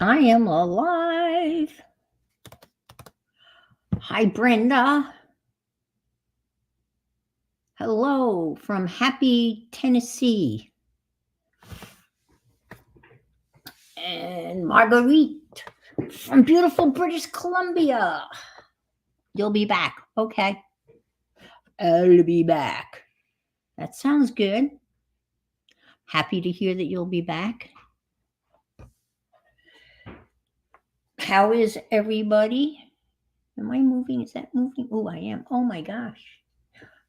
I am alive. Hi, Brenda. Hello from happy Tennessee. And Marguerite from beautiful British Columbia. You'll be back. Okay. I'll be back. That sounds good. Happy to hear that you'll be back. How is everybody? Am I moving? Is that moving? Oh, I am. Oh my gosh.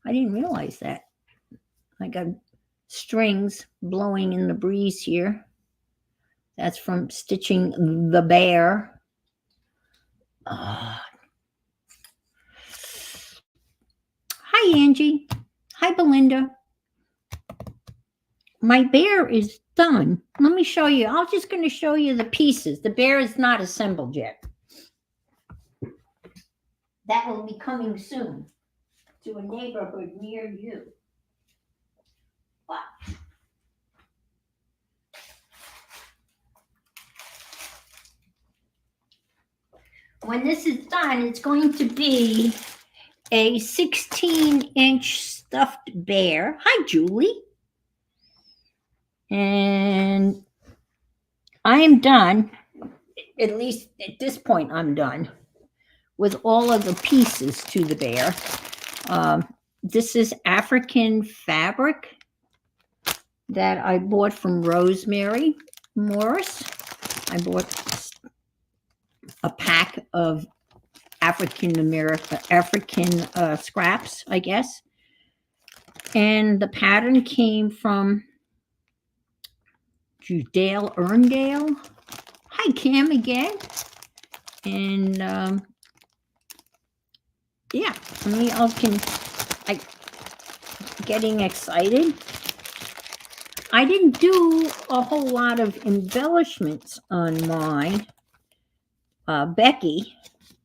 I didn't realize that. I got strings blowing in the breeze here. That's from stitching the bear. Hi, Angie. Hi, Belinda. My bear is done. Let me show you. I'm just going to show you the pieces. The bear is not assembled yet. That will be coming soon to a neighborhood near you. But when this is done, it's going to be a 16-inch stuffed bear. Hi, Julie. And I am done, at least at this point, I'm done with all of the pieces to the bear. This is African fabric that I bought from Rosemary Morris. I bought a pack of African scraps, I guess. And the pattern came from Dale Erndale. Hi, Cam, again. And yeah, I getting excited. I didn't do a whole lot of embellishments on mine. Becky,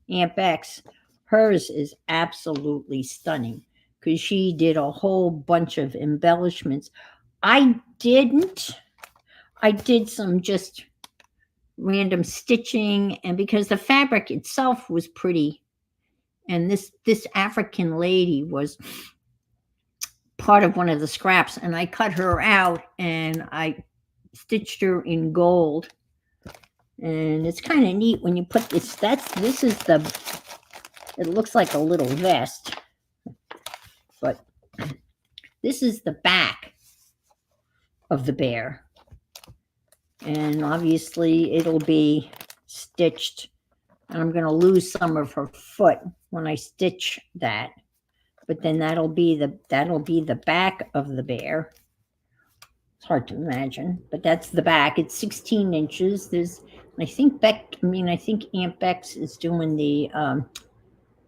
Aunt Bex, hers is absolutely stunning because she did a whole bunch of embellishments. I didn't. I did some just random stitching, and because the fabric itself was pretty, and this African lady was part of one of the scraps, and I cut her out and I stitched her in gold. And it's kind of neat when you put this. It looks like a little vest, but this is the back of the bear. And obviously it'll be stitched, and I'm going to lose some of her foot when I stitch that. But then that'll be the back of the bear. It's hard to imagine, but that's the back. It's 16 inches. I think Aunt Bex is doing the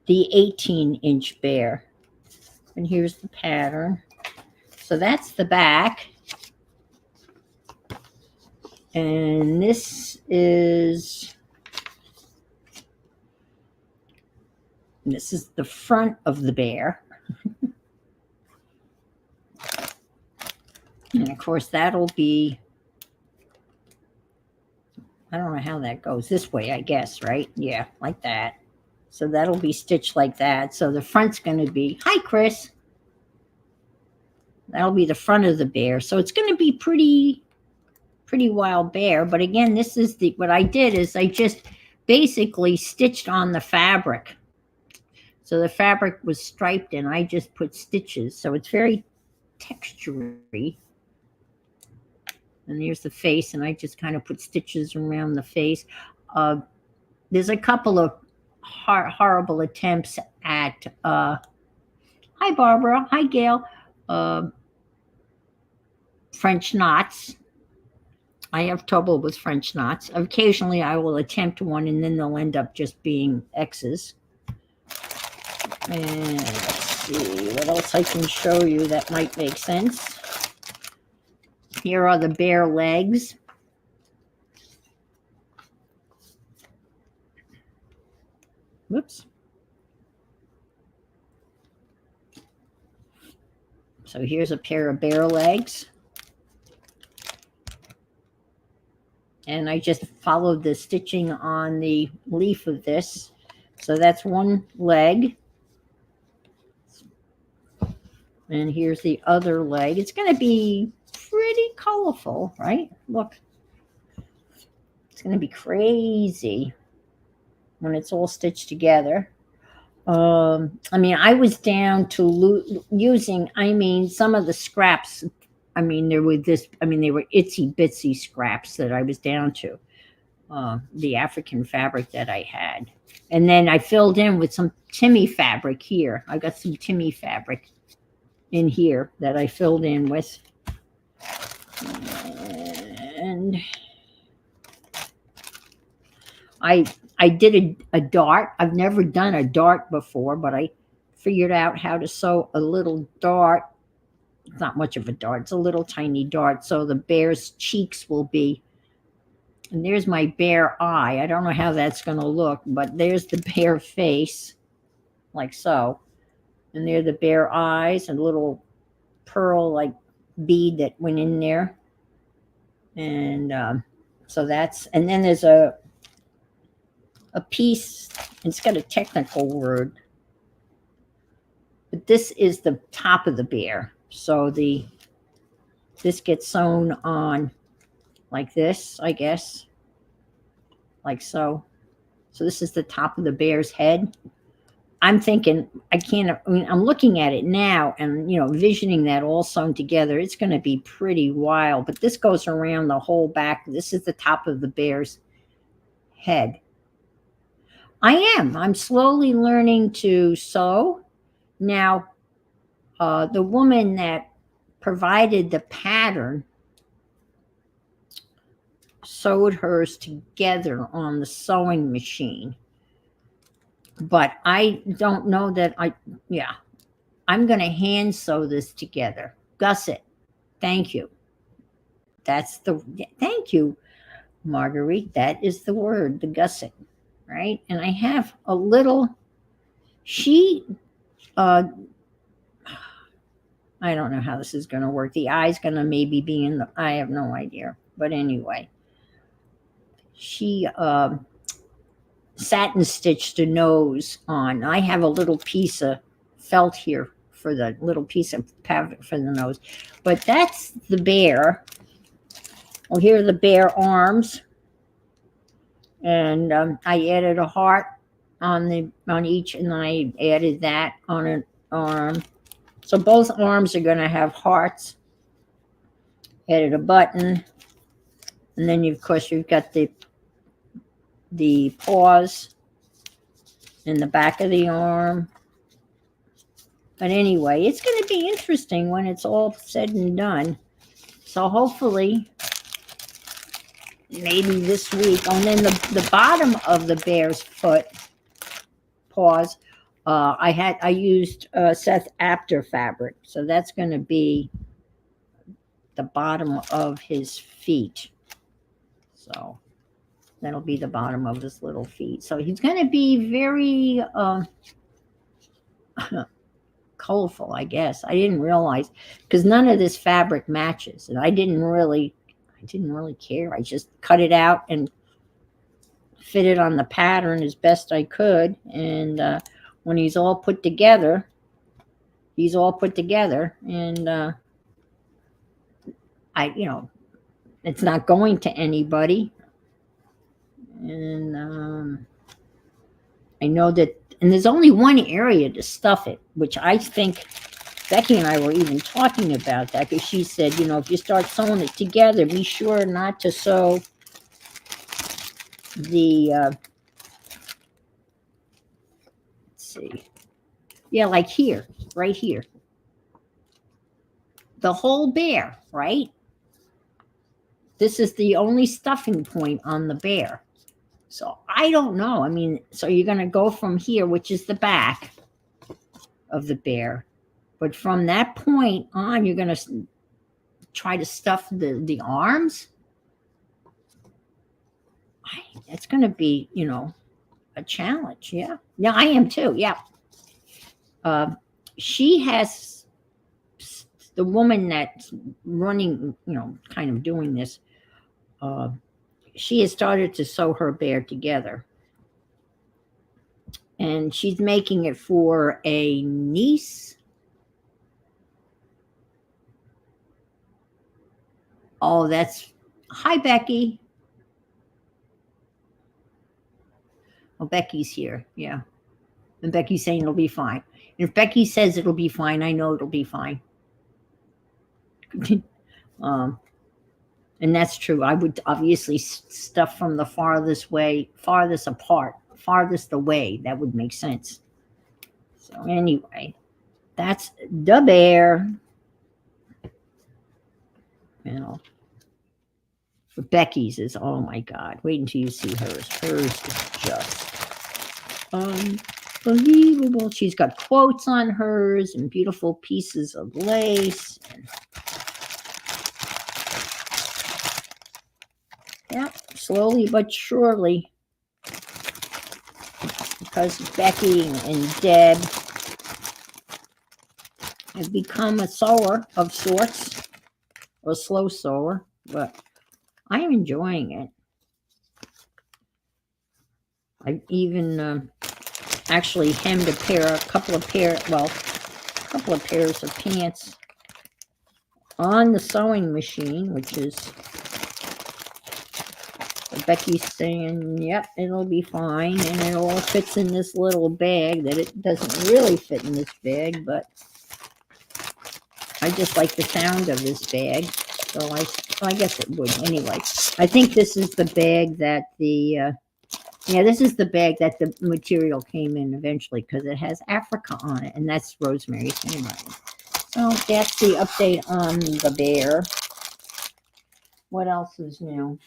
18-inch bear. And here's the pattern. So that's the back. And this is the front of the bear. And of course, that'll be, I don't know how that goes. This way, I guess, right? Yeah, like that. So that'll be stitched like that. So the front's going to be, hi, Chris. That'll be the front of the bear. So it's going to be pretty wild bear. But again, what I did is I just basically stitched on the fabric. So the fabric was striped and I just put stitches. So it's very textury. And there's the face, and I just kind of put stitches around the face. There's a couple of horrible attempts at, hi, Barbara. Hi, Gail. French knots. I have trouble with French knots. Occasionally I will attempt one, and then they'll end up just being X's. And let's see what else I can show you that might make sense. Here are the bear legs. Whoops. So here's a pair of bear legs. And I just followed the stitching on the leaf of this. So that's one leg. And here's the other leg. It's going to be pretty colorful, right? Look, it's going to be crazy when it's all stitched together. I mean, I was down to using, I mean, some of the scraps. I mean, there were this, I mean, they were itsy bitsy scraps that I was down to, the African fabric that I had. And then I filled in with some Timmy fabric here. I got some Timmy fabric in here that I filled in with. And I did a dart. I've never done a dart before, but I figured out how to sew a little dart. It's not much of a dart. It's a little tiny dart. So the bear's cheeks will be, and there's my bear eye. I don't know how that's going to look, but there's the bear face, like so. And there are the bear eyes and a little pearl like bead that went in there. And so that's, and then there's a piece, it's got a technical word, but this is the top of the bear. So this gets sewn on like this, I guess, like so. So this is the top of the bear's head. I'm thinking, I mean, I'm looking at it now and, you know, visioning that all sewn together. It's going to be pretty wild, but this goes around the whole back. This is the top of the bear's head. I'm slowly learning to sew. Now, the woman that provided the pattern sewed hers together on the sewing machine. But I don't know that I'm going to hand sew this together. Gusset. Thank you. Thank you, Marguerite. That is the word, the gusset, right? And I have a little, I don't know how this is going to work. The eye's going to maybe be in I have no idea. But anyway, she satin stitched a nose on. I have a little piece of felt here for the little piece of fabric for the nose. But that's the bear. Well, here are the bear arms. And I added a heart on each, and then I added that on an arm. So both arms are going to have hearts. Added a button. And then, of course, you've got the paws in the back of the arm. But anyway, it's going to be interesting when it's all said and done. So hopefully, maybe this week. And then the bottom of the bear's foot, paws, I used Seth Apter fabric. So that's going to be the bottom of his feet. So that'll be the bottom of his little feet. So he's going to be very colorful, I guess. I didn't realize, because none of this fabric matches, and I didn't really care. I just cut it out and fit it on the pattern as best I could. And when he's all put together, and it's not going to anybody. And I know that, and there's only one area to stuff it, which I think Becky and I were even talking about that, because she said, if you start sewing it together, be sure not to sew the, let's see, like here, right here, the whole bear, right? This is the only stuffing point on the bear. So I don't know. I mean, so you're going to go from here, which is the back of the bear. But from that point on, you're going to try to stuff the arms. It's going to be, a challenge. Yeah. Yeah, I am too. Yeah. She has, the woman that's running, kind of doing this, she has started to sew her bear together. And she's making it for a niece. Oh, that's, hi, Becky. Oh, Becky's here. Yeah. And Becky's saying it'll be fine. And if Becky says it'll be fine, I know it'll be fine. um, and that's true. I would obviously stuff from the farthest apart, farthest away. That would make sense. So anyway, that's the bear. You know, but Becky's is, oh my God! Wait until you see hers. Hers is just unbelievable. She's got quotes on hers and beautiful pieces of lace. Yeah, slowly but surely, because Becky and Deb have become a sewer of sorts, or a slow sewer, but I am enjoying it. I even actually hemmed a couple of pairs of pants on the sewing machine, which is, Becky's saying, yep, it'll be fine, and it all fits in this little bag that it doesn't really fit in this bag, but I just like the sound of this bag, so I guess it would anyway. I think this is the bag that this is the bag that the material came in eventually, because it has Africa on it, and that's Rosemary's handwriting. So that's the update on the bear. What else is new?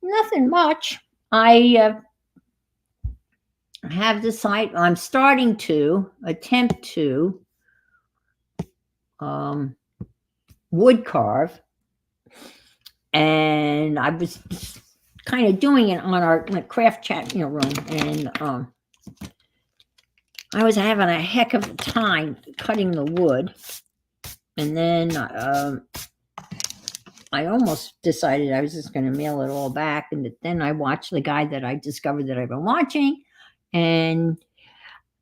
Nothing much. I have decided I'm starting to attempt to wood carve, and I was kind of doing it on our craft chat room, and I was having a heck of a time cutting the wood, and then I almost decided I was just going to mail it all back, and then I watched the guy that I discovered that I've been watching, and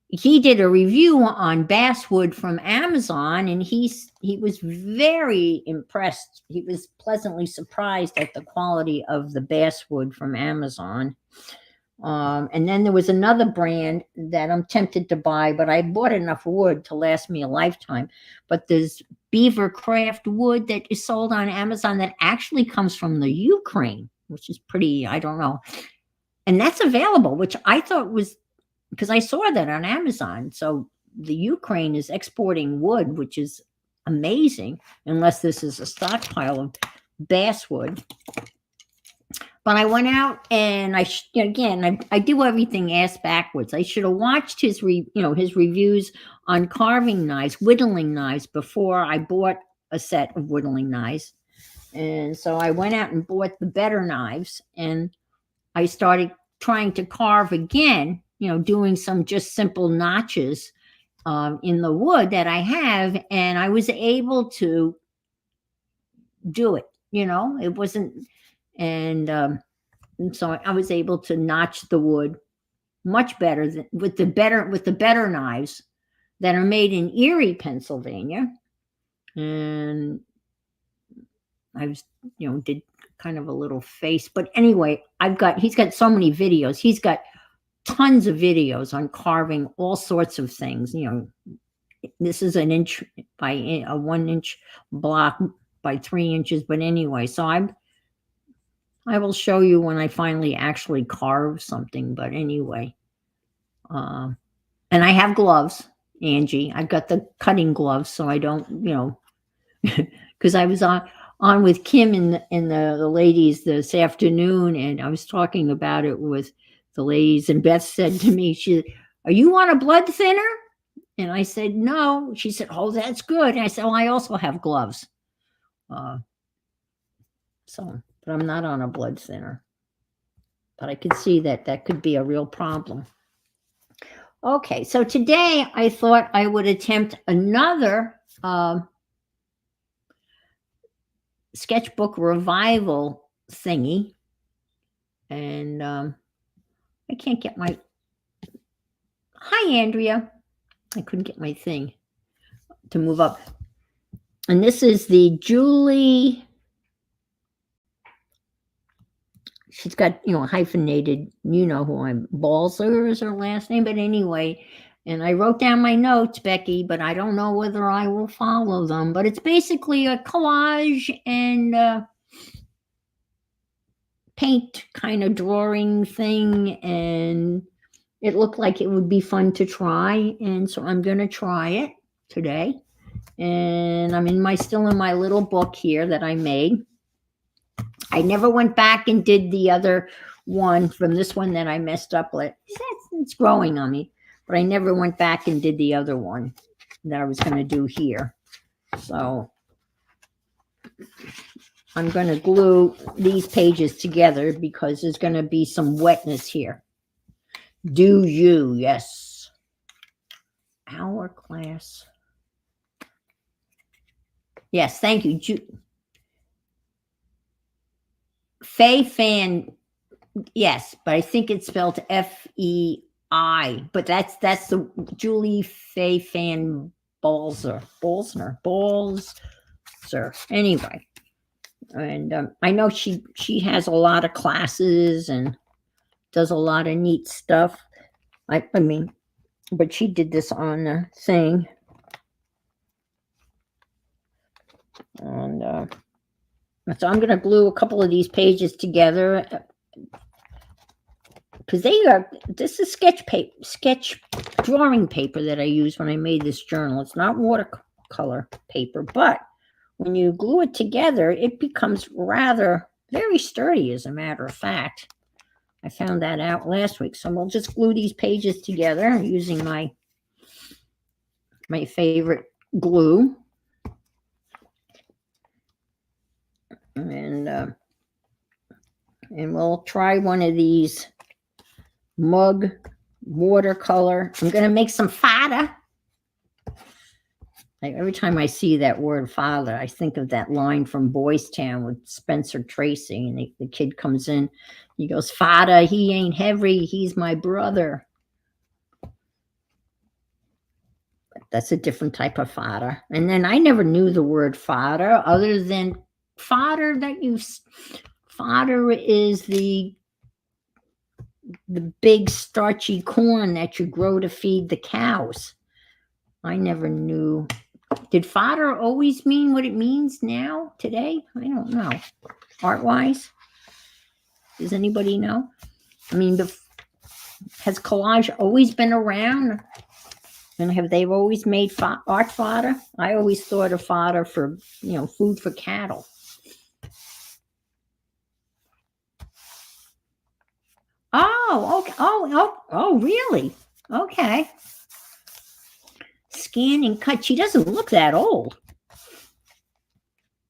he did a review on basswood from Amazon, and he was very impressed. He was pleasantly surprised at the quality of the basswood from Amazon. And then there was another brand that I'm tempted to buy, but I bought enough wood to last me a lifetime. But there's Beaver Craft wood that is sold on Amazon that actually comes from the Ukraine, which is pretty, I don't know. And that's available, which I thought was, because I saw that on Amazon. So the Ukraine is exporting wood, which is amazing, unless this is a stockpile of basswood. But I went out and I do everything ass backwards. I should have watched his reviews on carving knives, whittling knives, before I bought a set of whittling knives. And so I went out and bought the better knives, and I started trying to carve again, doing some just simple notches in the wood that I have, and I was able to do it. It wasn't, and so I was able to notch the wood much better with the better knives that are made in Erie, Pennsylvania. And I was, did kind of a little face, but anyway, he's got so many videos. He's got tons of videos on carving all sorts of things. This is an inch by a 1 inch block by 3 inches. But anyway, so I will show you when I finally actually carve something. But anyway, and I have gloves, Angie. I've got the cutting gloves, so I don't, because I was on with Kim and the ladies this afternoon, and I was talking about it with the ladies, and Beth said to me, "Are you on a blood thinner?" And I said, "No." She said, "Oh, that's good." And I said, "Well, I also have gloves." But I'm not on a blood thinner. But I could see that could be a real problem. Okay, so today I thought I would attempt another sketchbook revival thingy. And I can't get my... Hi, Andrea. I couldn't get my thing to move up. And this is the Julie... She's got, hyphenated, who I'm... Balzer is her last name. But anyway, and I wrote down my notes, Becky, but I don't know whether I will follow them. But it's basically a collage and paint kind of drawing thing, and it looked like it would be fun to try, and so I'm going to try it today. And I'm still in my little book here that I made. I never went back and did the other one from this one that I messed up with. It's growing on me, but I never went back and did the other one that I was going to do here. So I'm going to glue these pages together because there's going to be some wetness here. Do you? Yes. Hourglass. Yes, thank you. Fei-Fan, yes, but I think it's spelled F-E-I. But that's the Julie Fei-Fan Balzer. Anyway. And I know she has a lot of classes and does a lot of neat stuff. But she did this on the thing. And so I'm going to glue a couple of these pages together because this is sketch drawing paper that I used when I made this journal. It's not watercolor paper, but when you glue it together, it becomes very sturdy, as a matter of fact. I found that out last week. So we'll just glue these pages together using my favorite glue. And we'll try one of these mug watercolor. I'm going to make some fada. Every time I see that word father, I think of that line from Boys Town with Spencer Tracy. And the kid comes in, he goes, "Father, he ain't heavy, he's my brother." But that's a different type of father. And then I never knew the word father other than fodder fodder is the big starchy corn that you grow to feed the cows. I never knew. Did fodder always mean what it means now, today? I don't know. Art-wise? Does anybody know? Has collage always been around? And have they always made art fodder? I always thought of fodder for, food for cattle. Oh, okay. Oh, really? Okay. Scan and cut. She doesn't look that old.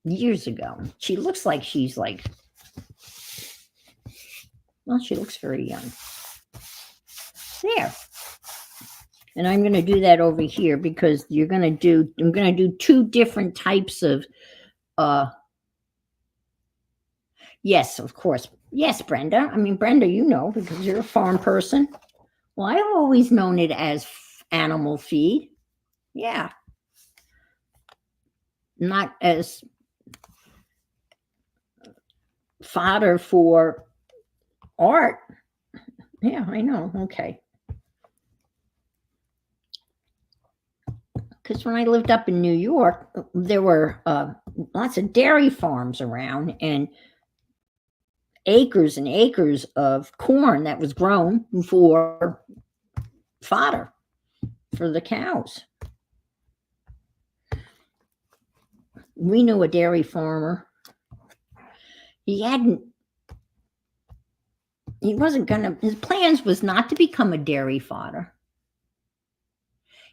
Years ago. She looks like she's she looks very young. There. And I'm going to do that over here because I'm going to do two different types of, yes, of course. Yes, Brenda. Brenda, because you're a farm person. Well, I've always known it as animal feed. Yeah. Not as fodder for art. Yeah, I know. Okay. Because when I lived up in New York, there were lots of dairy farms around and acres and acres of corn that was grown for fodder for the cows. We knew a dairy farmer. His plans was not to become a dairy fodder.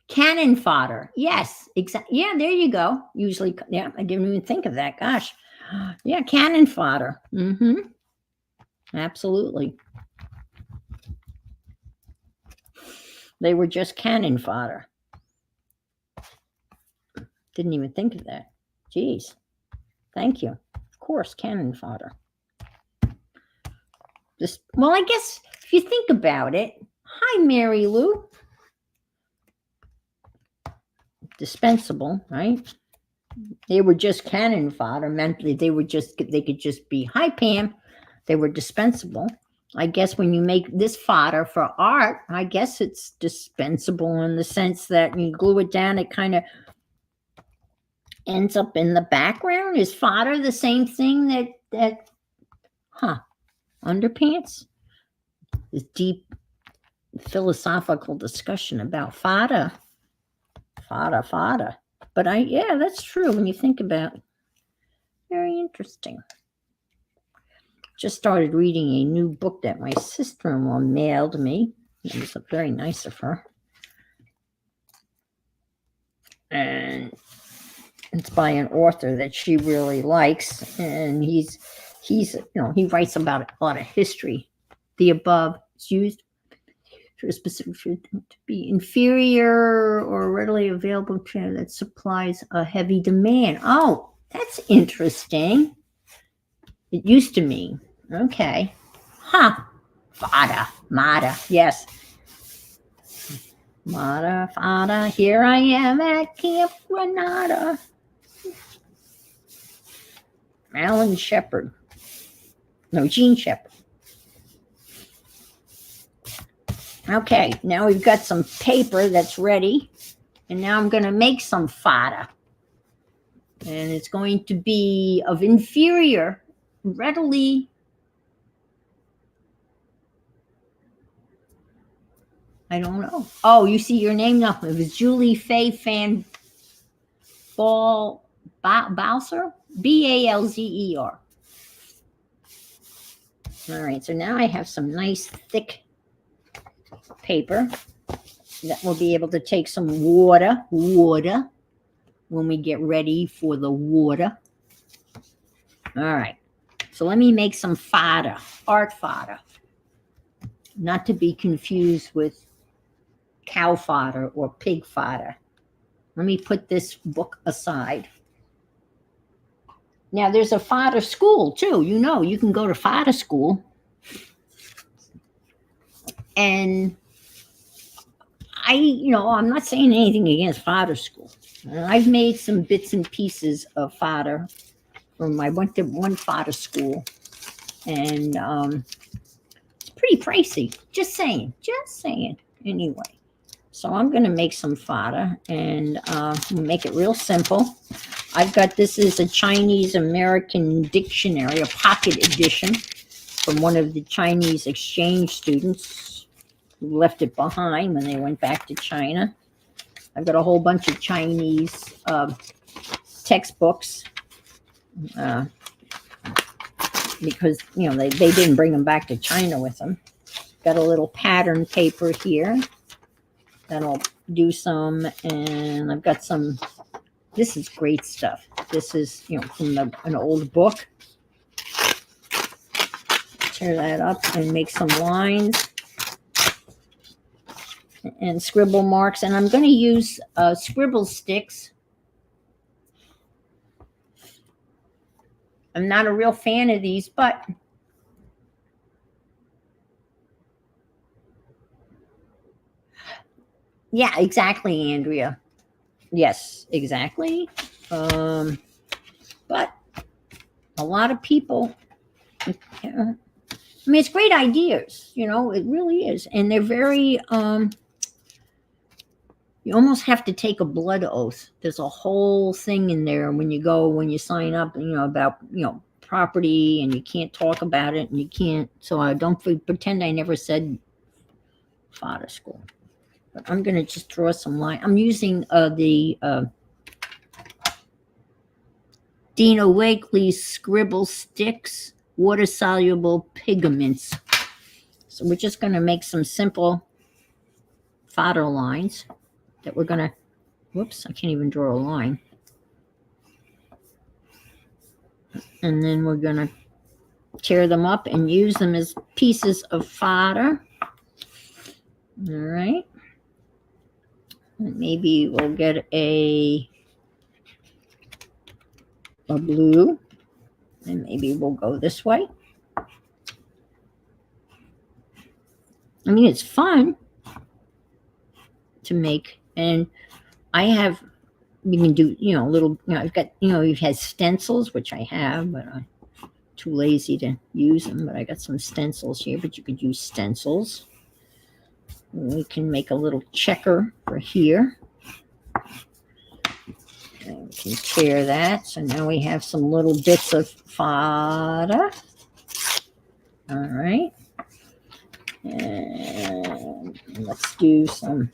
Cannon fodder. Yes, exactly. Yeah, there you go. Usually, yeah, I didn't even think of that. Gosh. Yeah, cannon fodder. Mm-hmm. Absolutely. They were just cannon fodder. Didn't even think of that. Geez. Thank you. Of course, cannon fodder. Just, well, I guess if you think about it, hi, Mary Lou. Dispensable, right? They were just cannon fodder, meant that they could just be, hi, Pam. They were dispensable. I guess when you make this fodder for art, I guess it's dispensable in the sense that when you glue it down, it kind of ends up in the background. Is fodder the same thing that underpants? This deep philosophical discussion about fodder. But yeah, that's true when you think about it. Very interesting. Just started reading a new book that my sister-in-law mailed me. It was very nice of her. And it's by an author that she really likes. And he's he writes about a lot of history. The above is used for a specific to be inferior or readily available to that supplies a heavy demand. Oh, that's interesting. It used to mean, okay. Fada, Mada, yes. Mada, Fada, here I am at Camp Granada. Alan Shepard. No, Gene Shepard. Okay, now we've got some paper that's ready. And now I'm going to make some fodder. And it's going to be of inferior, readily. I don't know. Oh, you see your name now. It was Julie Fei-Fan Balzer? Balzer. All right, so now I have some nice thick paper that we'll be able to take some water when we get ready for the water. All right, so let me make some fodder, art fodder, not to be confused with cow fodder or pig fodder. Let me put this book aside. Now there's a fodder school too. You can go to fodder school. And I'm not saying anything against fodder school. I've made some bits and pieces of fodder I went to one fodder school, and it's pretty pricey. Just saying. Anyway, so I'm going to make some fodder, and make it real simple. This is a Chinese American dictionary, a pocket edition from one of the Chinese exchange students who left it behind when they went back to China. I've got a whole bunch of Chinese textbooks because they didn't bring them back to China with them. Got a little pattern paper here that'll do some, and I've got some. This is great stuff. This is from an old book. Tear that up and make some lines and scribble marks, and I'm going to use scribble sticks. I'm not a real fan of these, but yeah, exactly, Andrea. Yes, exactly. But a lot of people, it's great ideas, it really is. And they're very, you almost have to take a blood oath. There's a whole thing in there when you sign up, about, property, and you can't talk about it, and you can't. So I don't pretend I never said fodder school. But I'm going to just draw some line. I'm using the Dina Wakley's Scribble Sticks water-soluble pigments. So we're just going to make some simple fodder lines that we're going to, whoops, I can't even draw a line. And then we're going to tear them up and use them as pieces of fodder. All right. And maybe we'll get a blue, and maybe we'll go this way. I mean, it's fun to make. And I have, you can do, little, I've got, you've had stencils, which I have, but I'm too lazy to use them. But I got some stencils here, but you could use stencils. We can make a little checker for here. And we can tear that. So now we have some little bits of fada. All right. And let's do some,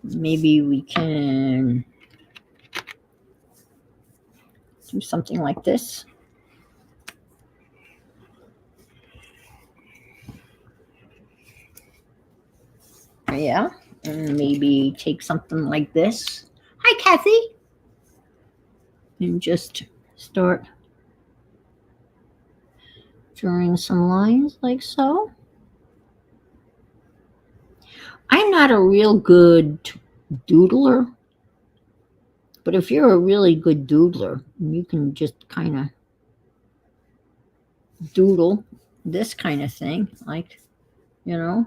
maybe we can do something like this. Yeah, and maybe take something like this. Hi, Kathy. And just start drawing some lines like so. I'm not a real good doodler, but if you're a really good doodler, you can just kind of doodle this kind of thing, like, And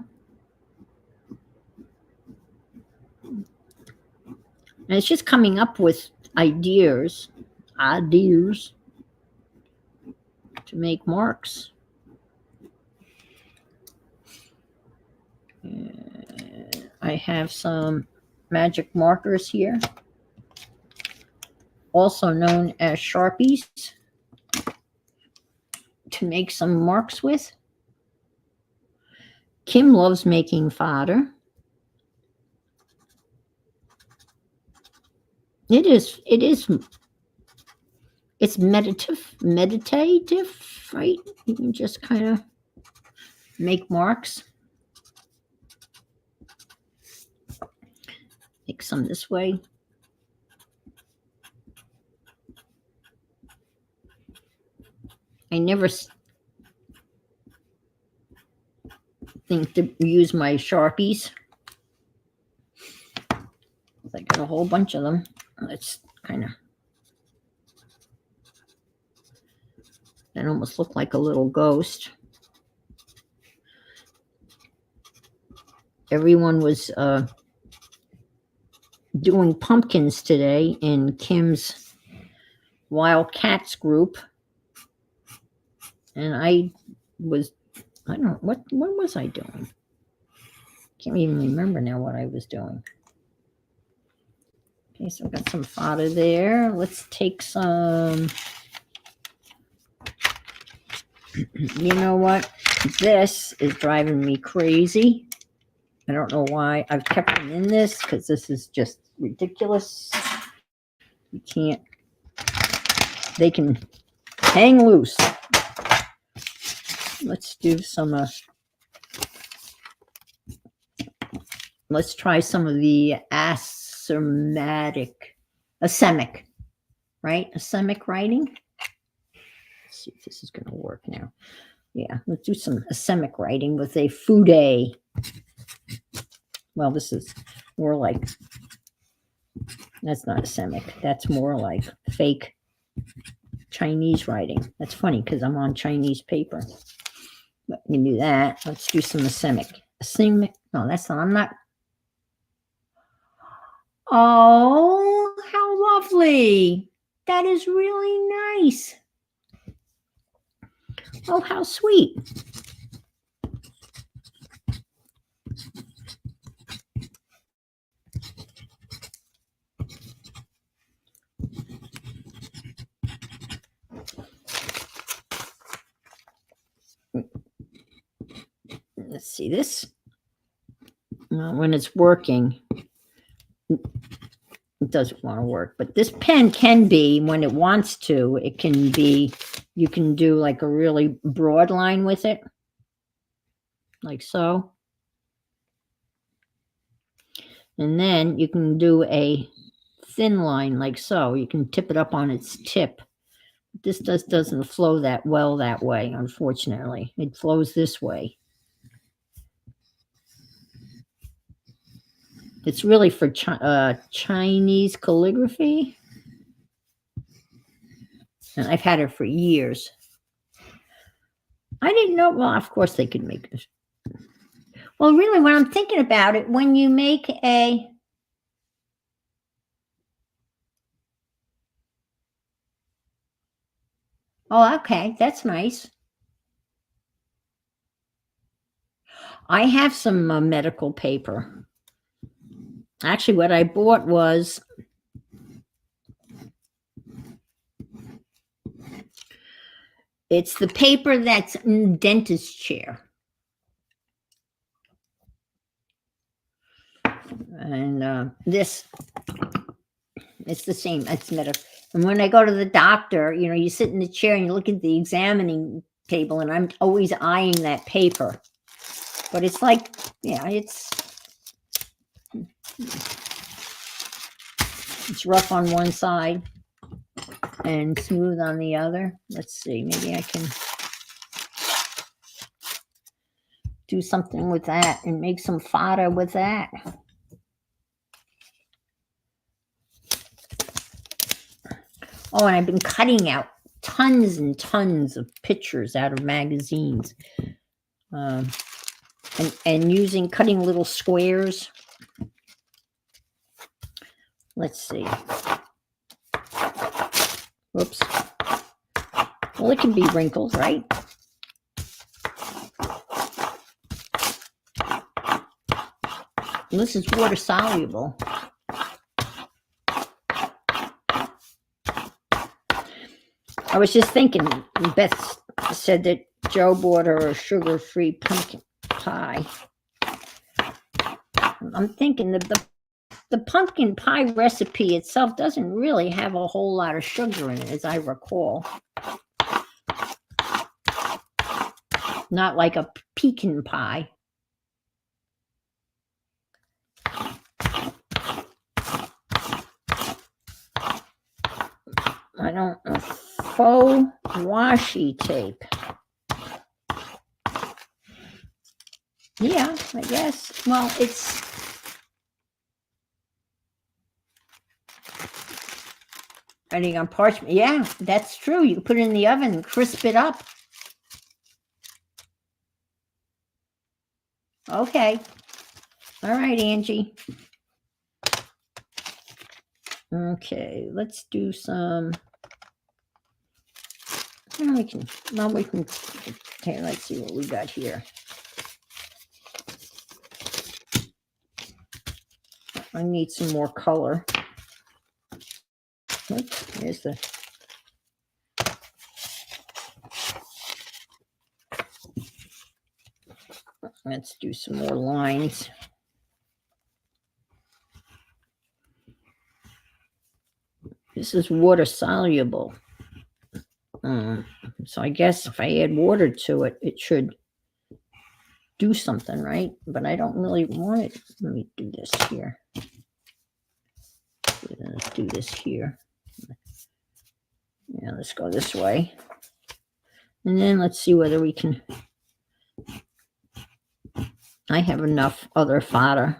it's just coming up with ideas to make marks. I have some magic markers here, also known as Sharpies, to make some marks with. Kim loves making fodder. It's meditative, right? You can just kind of make marks. Make some this way. I never think to use my Sharpies. I got a whole bunch of them. Let's kind of, that almost looked like a little ghost. Everyone was doing pumpkins today in Kim's Wild Cats group. And I don't know, what was I doing? Can't even remember now what I was doing. Okay, so I've got some fodder there. Let's take some, you know what? This is driving me crazy. I don't know why I've kept them in this, because this is just ridiculous. You can't, they can hang loose. Let's do some, let's try some of the asemic, right? Asemic writing. Let's see if this is going to work now. Yeah, let's do some asemic writing with a fude. Well, this is more like, that's not asemic. That's more like fake Chinese writing. That's funny because I'm on Chinese paper. But we can do that. Let's do some asemic. No, that's not. I'm not. Oh, how lovely. That is really nice. Oh, how sweet. Let's see this. When it's working, it doesn't want to work, but this pen can be, when it wants to, it can be, you can do like a really broad line with it, like so. And then you can do a thin line like so. You can tip it up on its tip. This doesn't flow that well that way, unfortunately. It flows this way. It's really for Chinese calligraphy. And I've had it for years. I didn't know. Well, of course they could make this. Well, really, when I'm thinking about it, when you make a oh, okay, that's nice. I have some medical paper. Actually, what I bought was it's the paper that's in the dentist chair. And this, it's the same. It's medical. And when I go to the doctor, you sit in the chair and you look at the examining table, and I'm always eyeing that paper. But it's like, yeah, it's rough on one side and smooth on the other. Let's see, maybe I can do something with that and make some fodder with that. Oh, and I've been cutting out tons and tons of pictures out of magazines, and cutting little squares. Let's see. Whoops. Well, it can be wrinkles, right? And this is water soluble. I was just thinking, Beth said that Joe bought her a sugar-free pumpkin pie. I'm thinking the pumpkin pie recipe itself doesn't really have a whole lot of sugar in it, as I recall. Not like a pecan pie. I don't know. Faux washi tape. Yeah, I guess. Well, it's writing on parchment. Yeah, that's true. You can put it in the oven and crisp it up. Okay. All right, Angie. Okay, let's do some. We can. Okay, let's see what we got here. I need some more color. Oops, there's the. Let's do some more lines. This is water soluble. So I guess if I add water to it, it should do something, right? But I don't really want it. Let me do this here. Let's do this here. Yeah, let's go this way. And then let's see whether we can. I have enough other fodder.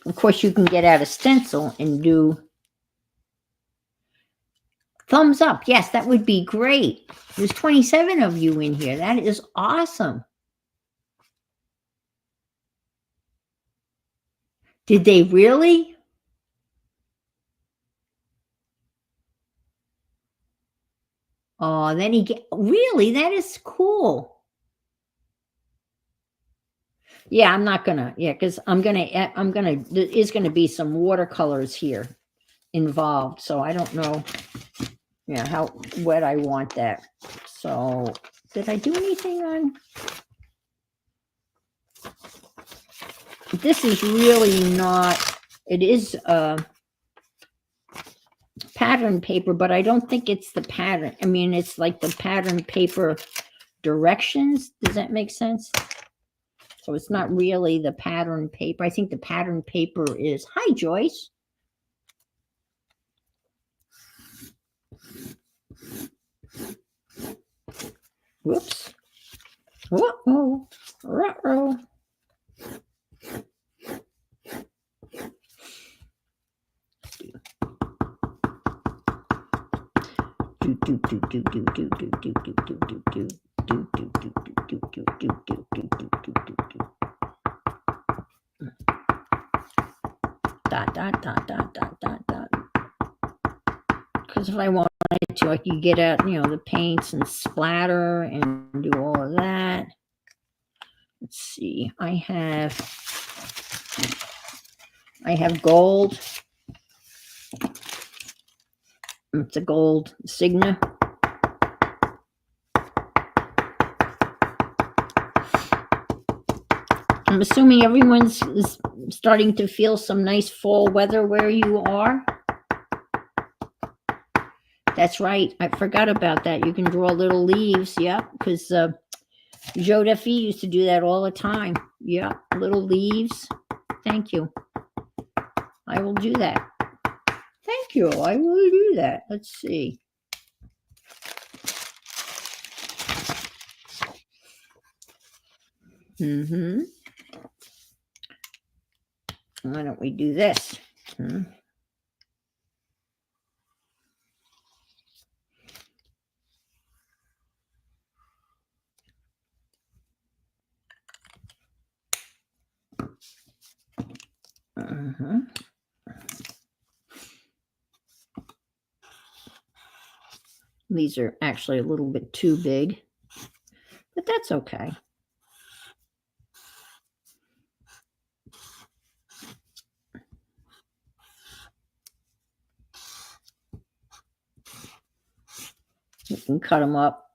Of course, you can get out a stencil and do thumbs up. Yes, that would be great. There's 27 of you in here. That is awesome. Did they really? Oh, then really, that is cool. Yeah, I'm not gonna, because there is gonna be some watercolors here involved. So I don't know, how wet I want that. So did I do anything on? This is really not, it is pattern paper, but I don't think it's the pattern. I mean, it's like the pattern paper directions. Does that make sense? So it's not really the pattern paper. I think the pattern paper is, hi, Joyce. Whoops. Uh-oh. Uh-oh. Dot, dot, dot, dot, dot, dot, dot. Because if I wanted to, I could get out, the paints and splatter and do all of that. Let's see. I have gold. It's a gold Signa. I'm assuming everyone's is starting to feel some nice fall weather where you are. That's right. I forgot about that. You can draw little leaves. Yeah, because Joe Duffy used to do that all the time. Yeah, little leaves. Thank you. I will do that. Thank you. I will do that. Let's see. Why don't we do this? These are actually a little bit too big, but that's okay. You can cut them up.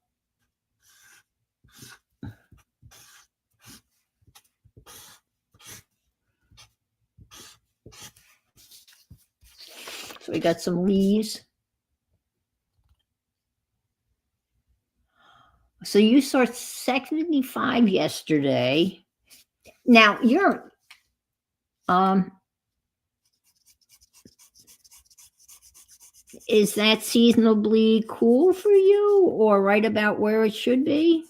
So we got some leaves. So you saw 75 yesterday. Now you're is that seasonably cool for you or right about where it should be?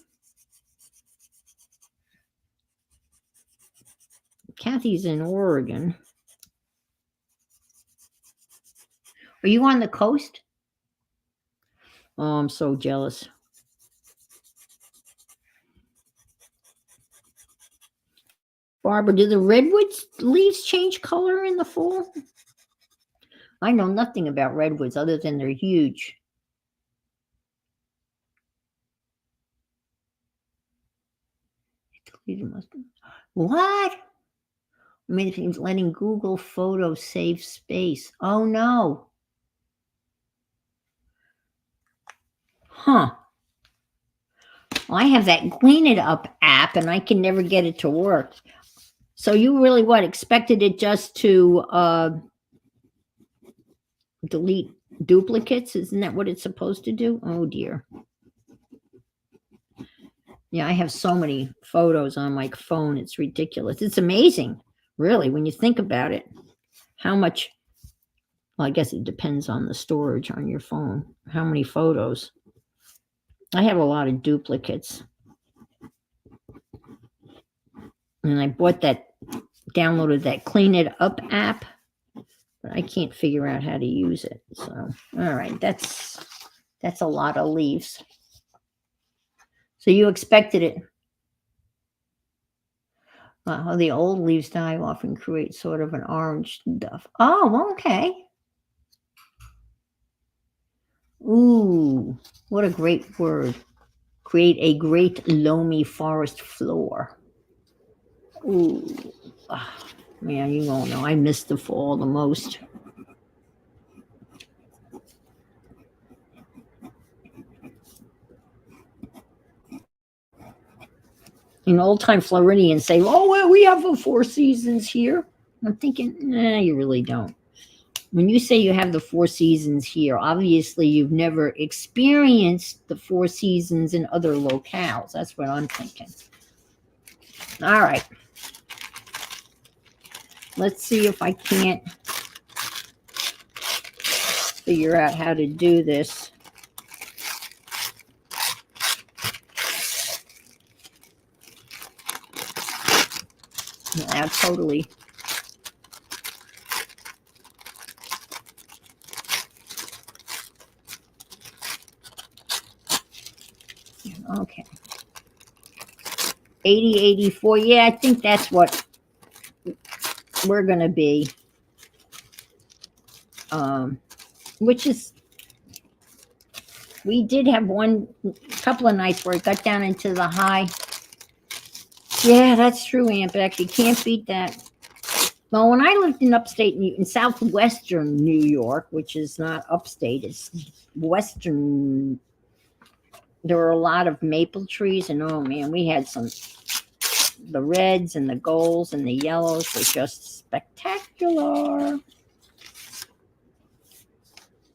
Kathy's in Oregon. Are you on the coast? Oh, I'm so jealous. Barbara, do the redwoods leaves change color in the fall? I know nothing about redwoods other than they're huge. What? I mean, it's letting Google Photos save space. Oh no. Huh. Well, I have that Clean It Up app and I can never get it to work. So you really expected it just to delete duplicates? Isn't that what it's supposed to do? Oh dear. Yeah, I have so many photos on my phone. It's ridiculous. It's amazing, really, when you think about it. How much, well, I guess it depends on the storage on your phone. How many photos? I have a lot of duplicates. And I downloaded that Clean It Up app, but I can't figure out how to use it. So, all right, that's a lot of leaves. So you expected it. The old leaves die often create sort of an orange stuff. Oh, okay. Ooh, what a great word. Create a great loamy forest floor. Ooh, man, you won't know. I miss the fall the most. Old-time Floridians say, oh, well, we have the 4 seasons here. I'm thinking, nah, you really don't. When you say you have the 4 seasons here, obviously you've never experienced the 4 seasons in other locales. That's what I'm thinking. All right. Let's see if I can't figure out how to do this. Yeah, totally. Okay. 80, 84. Yeah, I think that's what we're going to be. Which is, we did have one couple of nights where it got down into the high. Yeah, that's true, Aunt Beck. You can't beat that. Well, when I lived in upstate, in southwestern New York, which is not upstate, it's western, there were a lot of maple trees, and oh man, we had some, the reds and the golds and the yellows were just spectacular.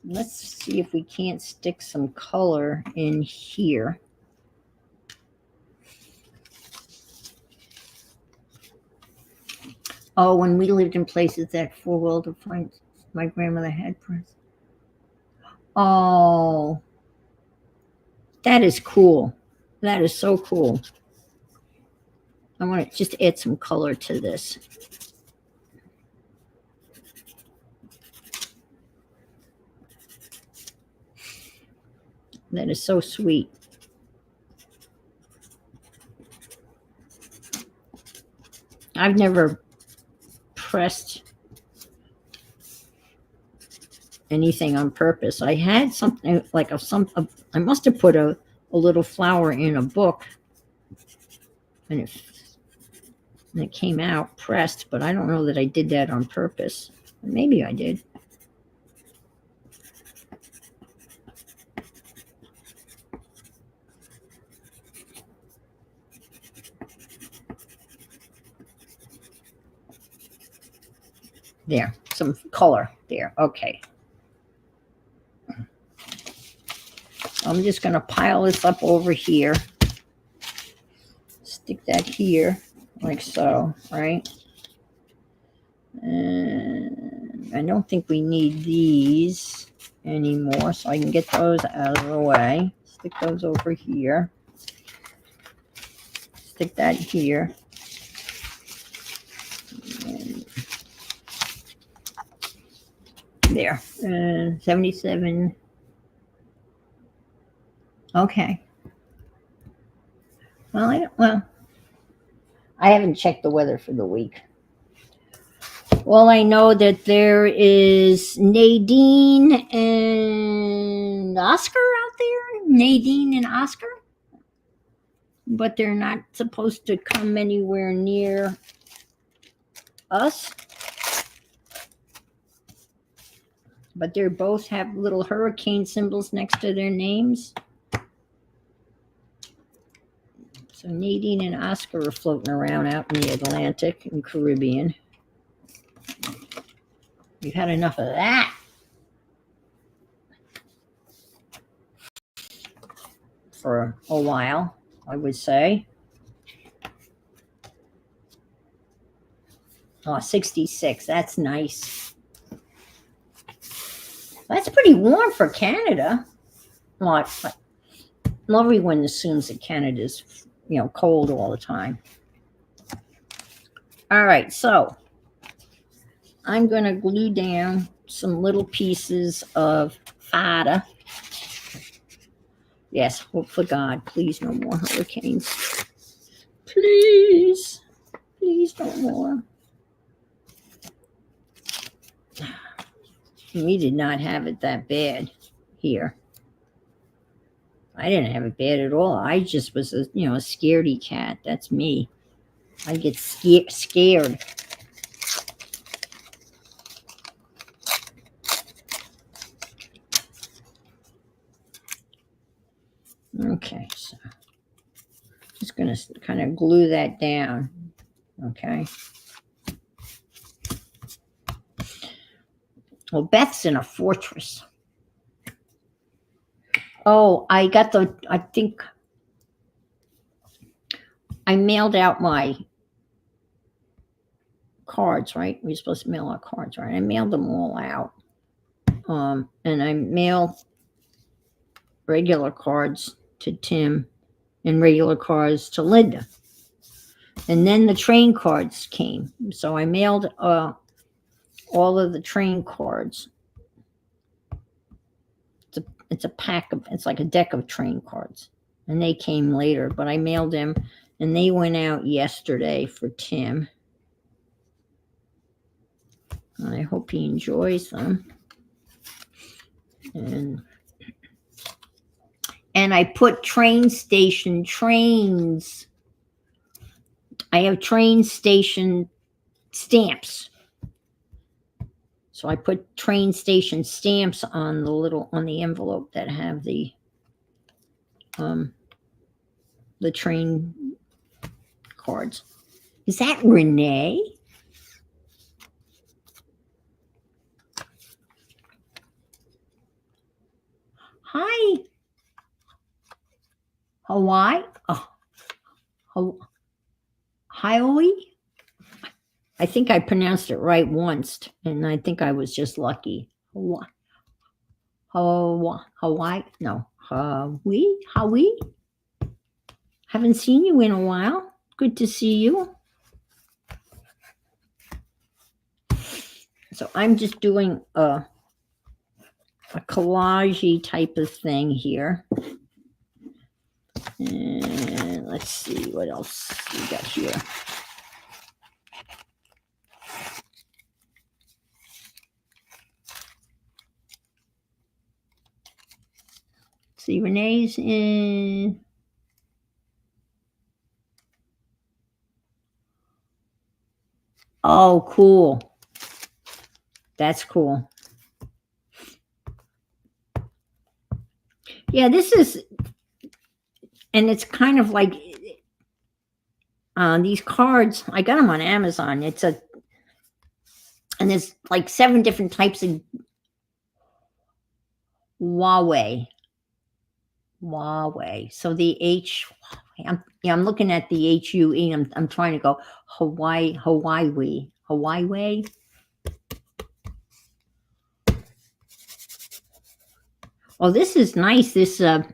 Let's see if we can't stick some color in here. Oh, when we lived in places that four-wheel defined, my grandmother had prints. Oh, that is cool. That is so cool. I want to just add some color to this. That is so sweet. I've never pressed anything on purpose. I had something like I must have put a little flower in a book, and it came out pressed, but I don't know that I did that on purpose. Maybe I did. There, some color there. Okay. I'm just going to pile this up over here. Stick that here, like so, right? And I don't think we need these anymore, so I can get those out of the way. Stick those over here. Stick that here. And there. 77. Okay. Well, I haven't checked the weather for the week. Well, I know that there is Nadine and Oscar out there. Nadine and Oscar. But they're not supposed to come anywhere near us. But they both have little hurricane symbols next to their names. So Nadine and Oscar are floating around out in the Atlantic and Caribbean. We've had enough of that. For a while, I would say. Oh, 66. That's nice. That's pretty warm for Canada. Well, everyone assumes that Canada's, cold all the time. All right, so I'm going to glue down some little pieces of fada. Yes, hope for God, please no more hurricanes. Please no more. We did not have it that bad here. I didn't have it bad at all. I just was a scaredy cat. That's me. I get scared. Okay, so just going to kind of glue that down. Okay. Well, Beth's in a fortress. Oh, I think I mailed out my cards, right? We're supposed to mail our cards, right? I mailed them all out. And I mailed regular cards to Tim and regular cards to Linda. And then the train cards came. So I mailed all of the train cards. It's a pack of, it's like a deck of train cards. and they came later, but I mailed them, and they went out yesterday for Tim. I hope he enjoys them. And I put train station trains. I have train station stamps. So I put train station stamps on the envelope that have the train cards. Is that Renee? Hi. Hawaii? Oh, Hawaii? I think I pronounced it right once, and I think I was just lucky. Hawaii? No. Hawaii? Haven't seen you in a while. Good to see you. So I'm just doing a collage type of thing here. And let's see what else we got here. See, Renee's in. Oh, cool. That's cool. Yeah, this is, and it's kind of like these cards. I got them on Amazon. And there's like 7 different types of Huawei. So the H, I'm looking at the HUE. I'm trying to go Hawaii. Oh, this is nice. This that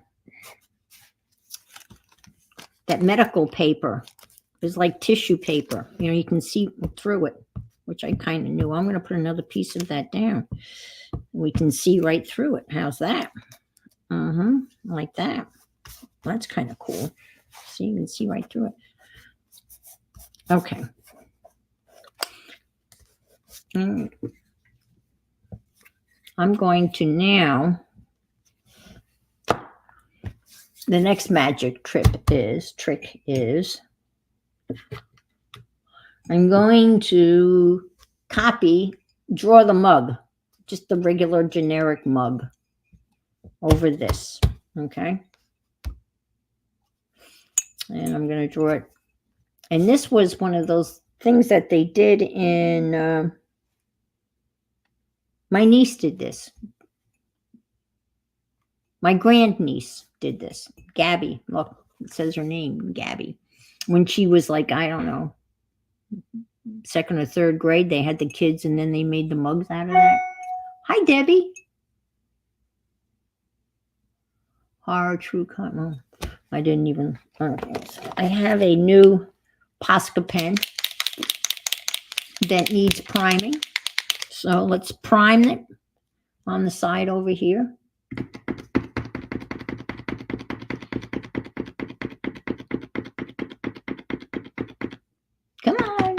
medical paper is like tissue paper. You can see through it, which I kind of knew. I'm going to put another piece of that down. We can see right through it. How's that? Like that. That's kind of cool. So you can see right through it. Okay. I'm going to now. The next magic trick is I'm going to draw the mug, just the regular generic mug over this, okay? And I'm going to draw it. And this was one of those things that they did in, my niece did this. My grandniece did this. Gabby, look, it says her name, Gabby. When she was like, I don't know, 2nd or 3rd grade, they had the kids and then they made the mugs out of that. Hi, Debbie. Horror True Cotton. I didn't even. I have a new Posca pen that needs priming. So let's prime it on the side over here. Come on.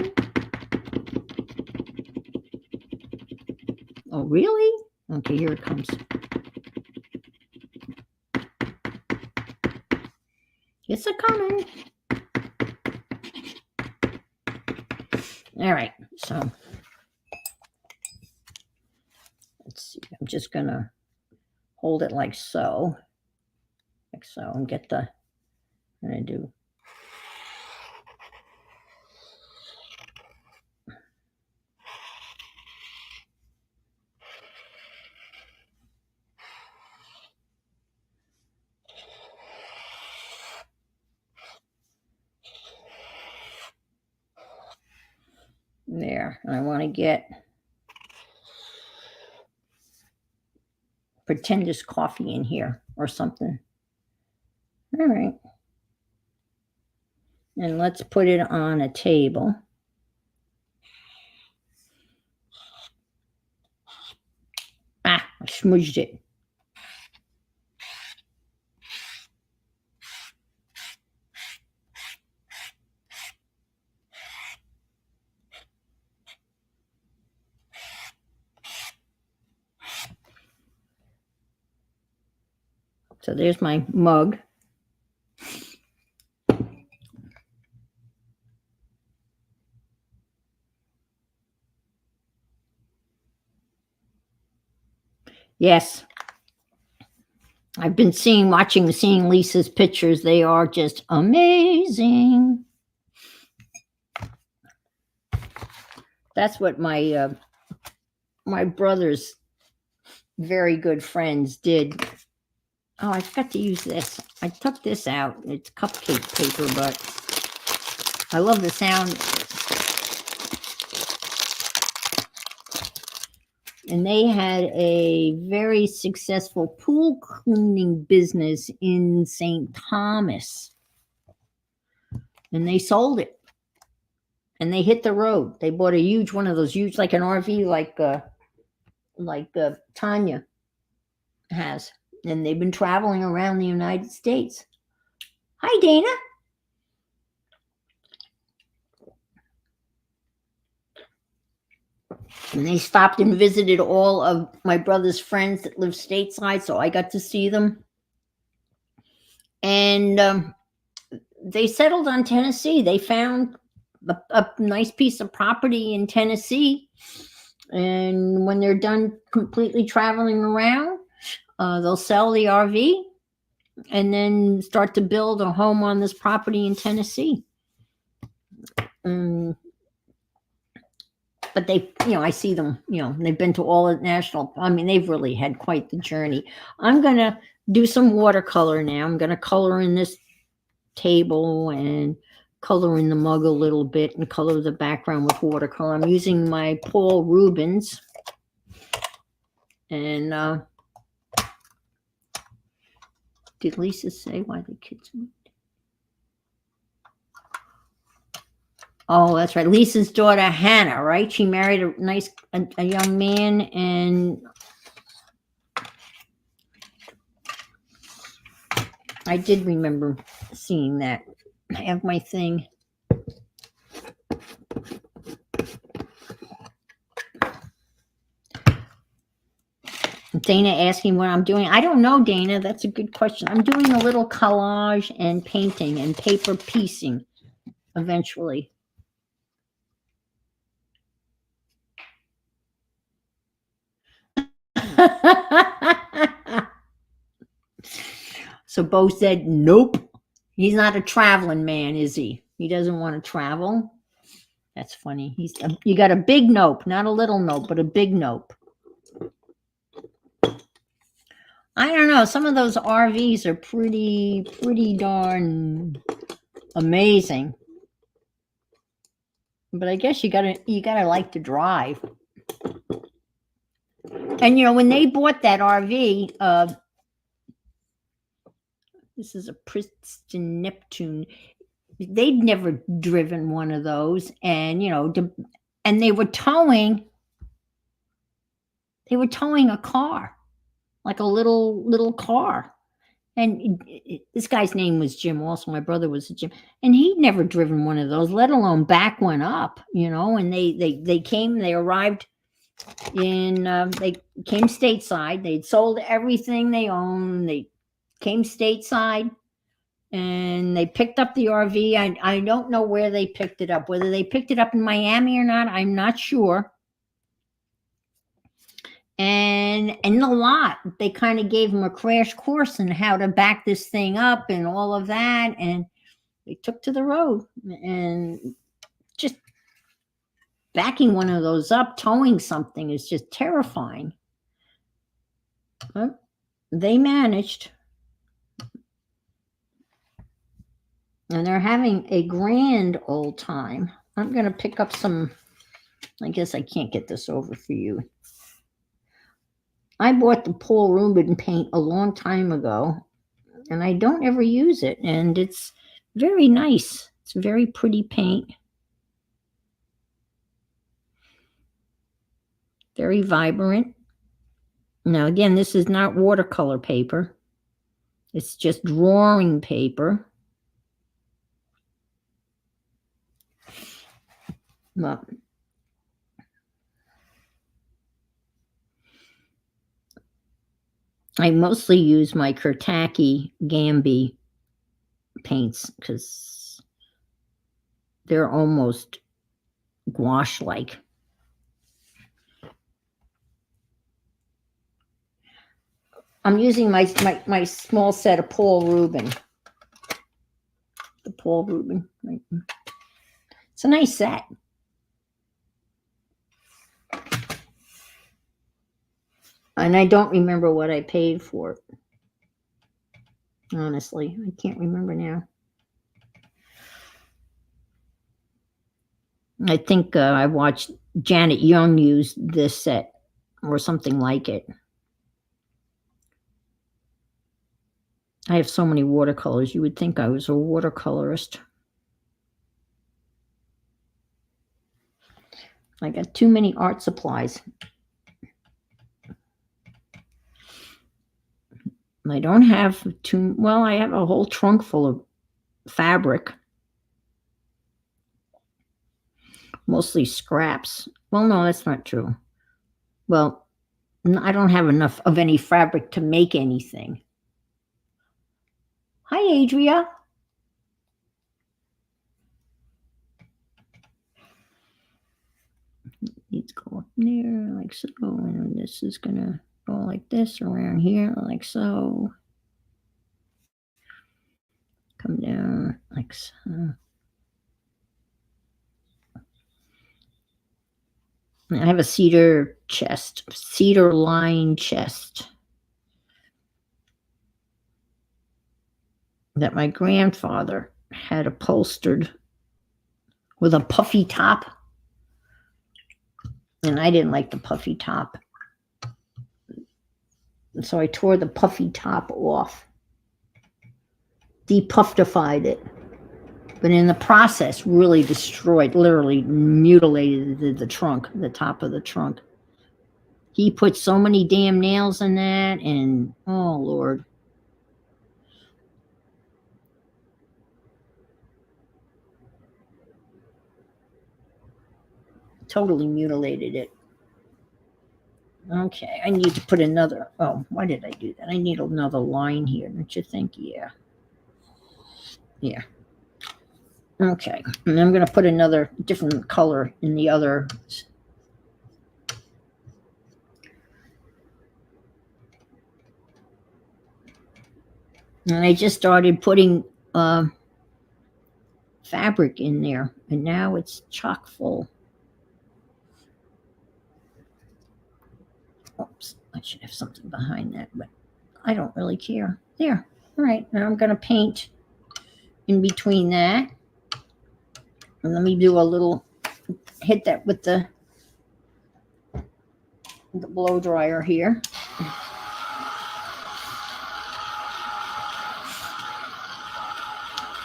Oh, really? Okay, here it comes. It's a coming. All right, so let's see. I'm just gonna hold it like so, and get the. I'm gonna do. There, and I want to get pretend there's coffee in here or something. All right, and let's put it on a table. I smudged it. So there's my mug. Yes. I've been seeing Lisa's pictures. They are just amazing. That's what my brother's very good friends did. Oh, I forgot to use this. I took this out. It's cupcake paper, but I love the sound. And they had a very successful pool cleaning business in St. Thomas. And they sold it. And they hit the road. They bought a huge one of those huge, like an RV, like Tanya has. And they've been traveling around the United States. Hi, Dana. And they stopped and visited all of my brother's friends that live stateside, so I got to see them. And they settled on Tennessee. They found a nice piece of property in Tennessee. And when they're done completely traveling around, they'll sell the RV and then start to build a home on this property in Tennessee. But they, I see them, they've been to all the national, they've really had quite the journey. I'm going to do some watercolor now. I'm going to color in this table and color in the mug a little bit and color the background with watercolor. I'm using my Paul Rubens. And did Lisa say why the kids moved? Oh, that's right. Lisa's daughter, Hannah, right? She married a young man, and I did remember seeing that. I have my thing. Dana asking what I'm doing. I don't know, Dana. That's a good question. I'm doing a little collage and painting and paper piecing eventually. So Bo said, nope. He's not a traveling man, is he? He doesn't want to travel. That's funny. You got a big nope, not a little nope, but a big nope. I don't know. Some of those RVs are pretty darn amazing. But I guess you gotta like to drive. And when they bought that RV, this is a Princeton Neptune. They'd never driven one of those, and and they were towing a car, like a little car. And this guy's name was Jim. Also, my brother was Jim, and he'd never driven one of those, let alone back one up. And they came. They arrived in. They came stateside. They'd sold everything they owned. They came stateside, and they picked up the RV. I don't know where they picked it up. Whether they picked it up in Miami or not, I'm not sure. And in the lot, they kind of gave them a crash course on how to back this thing up and all of that. And they took to the road, and just backing one of those up, towing something is just terrifying. But they managed. And they're having a grand old time. I'm going to pick up some, I guess I can't get this over for you. I bought the Paul Rubens paint a long time ago, and I don't ever use it, and it's very nice. It's very pretty paint. Very vibrant. Now, again, this is not watercolor paper. It's just drawing paper. Well, I mostly use my Kurtaki Gambi paints because they're almost gouache-like. I'm using my small set of Paul Rubin. The Paul Rubin. It's a nice set. And I don't remember what I paid for it. Honestly, I can't remember now. I think I watched Janet Young use this set or something like it. I have so many watercolors. You would think I was a watercolorist. I got too many art supplies. I don't have too, well, I have a whole trunk full of fabric. Mostly scraps. Well, no, that's not true. Well, I don't have enough of any fabric to make anything. Hi, Adria. Needs to go up there like so, and this is gonna go like this around here like so. Come down like so. I have a cedar chest, cedar lined chest that my grandfather had upholstered with a puffy top. And I didn't like the puffy top. And so I tore the puffy top off, depuffified it, but in the process really destroyed, literally mutilated the trunk, the top of the trunk. He put so many damn nails in that, and oh Lord. Totally mutilated it. Okay, I need to put another, oh, why did I do that? I need another line here, don't you think? Yeah. Yeah. Okay, and I'm going to put another different color in the other. And I just started putting fabric in there, and now it's chock full. Oops, I should have something behind that, but I don't really care. There. All right, now I'm going to paint in between that. And let me do a little, hit that with the blow dryer here.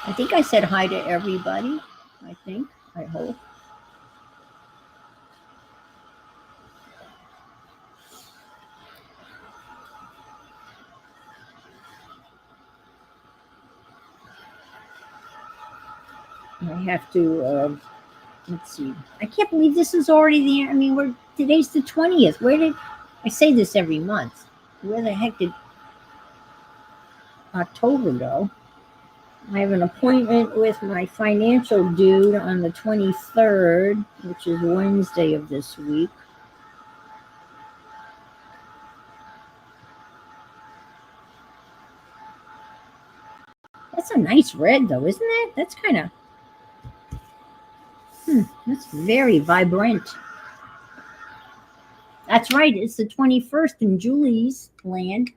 I think I said hi to everybody. I hope. I have to, let's see. I can't believe this is already the, I mean, today's the 20th. Where did, I say this every month. Where the heck did October go? I have an appointment with my financial dude on the 23rd, which is Wednesday of this week. That's a nice red, though, isn't it? That's kind of, that's very vibrant. That's right. It's the 21st in Julie's land.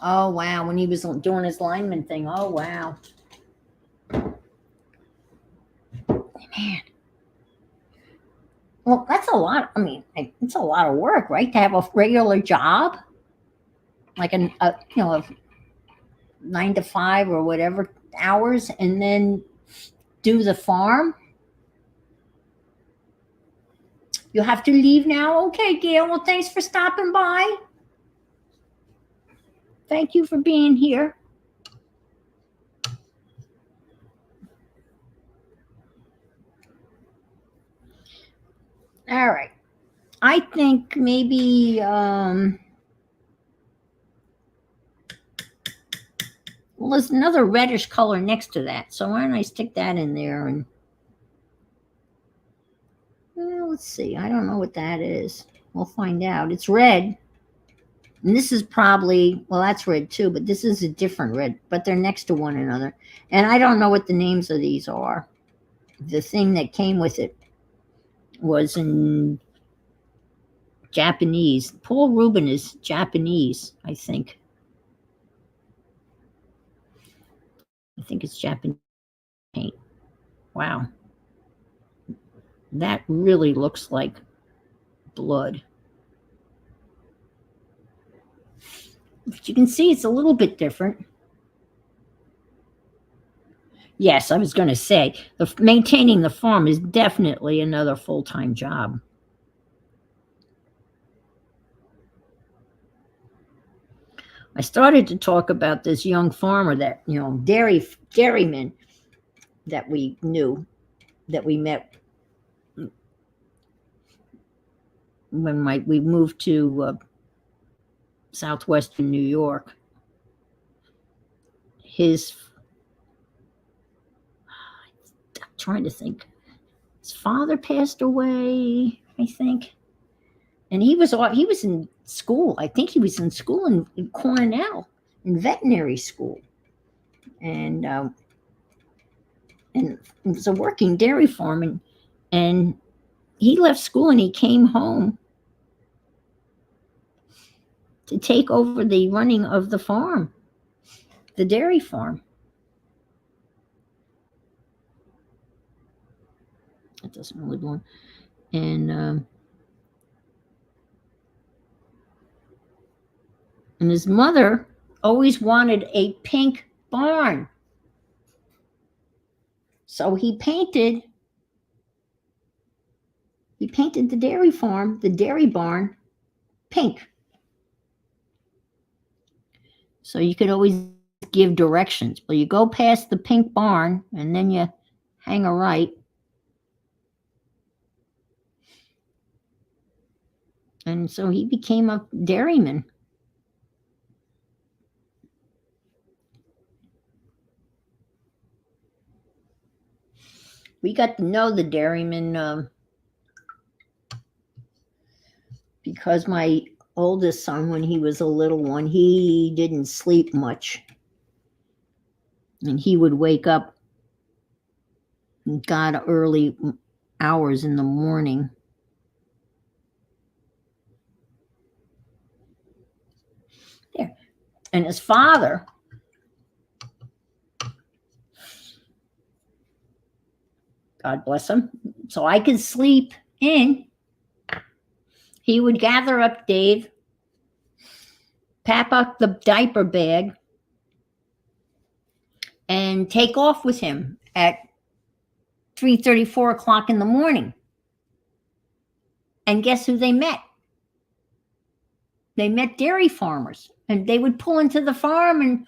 Oh, wow. When he was doing his lineman thing. Oh, wow. Man. Well, that's a lot. I mean, it's a lot of work, right? To have a regular job, like a 9 to 5 or whatever hours, and then do the farm. You have to leave now? Okay, Gail. Well, thanks for stopping by. Thank you for being here. All right. I think maybe well, there's another reddish color next to that. So why don't I stick that in there and well, let's see. I don't know what that is. We'll find out. It's red. And this is probably, well, that's red too, but this is a different red, but they're next to one another. And I don't know what the names of these are. The thing that came with it was in Japanese. Paul Rubin is Japanese, I think. I think it's Japanese paint. Wow. That really looks like blood. But you can see it's a little bit different. Yes, I was going to say maintaining the farm is definitely another full-time job. I started to talk about this young farmer that dairyman that we knew, that we met when we moved to southwestern New York. I'm trying to think. His father passed away, I think, and he was in school. I think he was in school in Cornell, in veterinary school, and it was a working dairy farm, and he left school and he came home to take over the running of the farm, the dairy farm. That doesn't really go on. And his mother always wanted a pink barn. So he painted the dairy farm, the dairy barn, pink. So you could always give directions. But you go past the pink barn and then you hang a right. And so he became a dairyman. We got to know the dairyman because my oldest son, when he was a little one, he didn't sleep much. And he would wake up God early hours in the morning. There. And his father, God bless him, so I could sleep in, he would gather up Dave, pack up the diaper bag, and take off with him at 3:30, 4 o'clock in the morning. And guess who they met? They met dairy farmers, and they would pull into the farm, and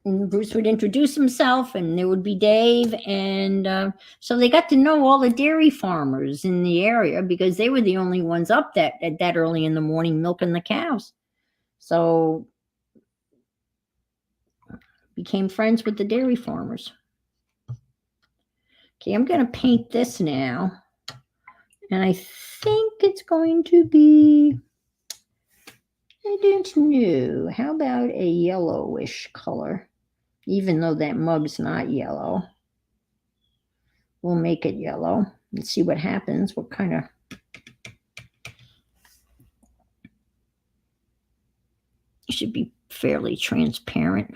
and Bruce would introduce himself, and there would be Dave, and so they got to know all the dairy farmers in the area because they were the only ones up that early in the morning milking the cows. So became friends with the dairy farmers. Okay, I'm going to paint this now, and I think it's going to be, I don't know, how about a yellowish color? Even though that mug's not yellow. We'll make it yellow and see what happens. What kind of... It should be fairly transparent.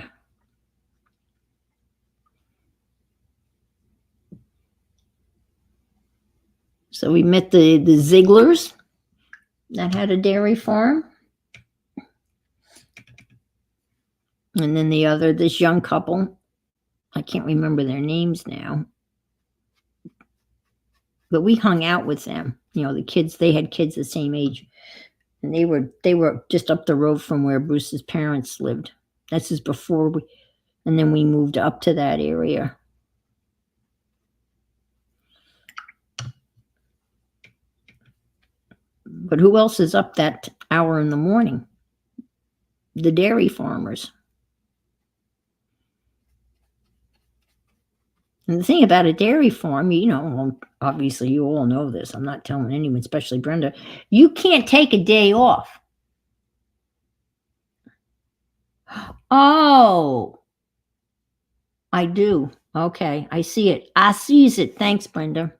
So we met the Zieglers that had a dairy farm. And then this young couple, I can't remember their names now, but we hung out with them. The kids, they had kids the same age, and they were just up the road from where Bruce's parents lived. This is before and then we moved up to that area. But who else is up that hour in the morning? The dairy farmers. And the thing about a dairy farm, well, obviously you all know this. I'm not telling anyone, especially Brenda. You can't take a day off. Oh, I do. Okay, I see it. I sees it. Thanks, Brenda.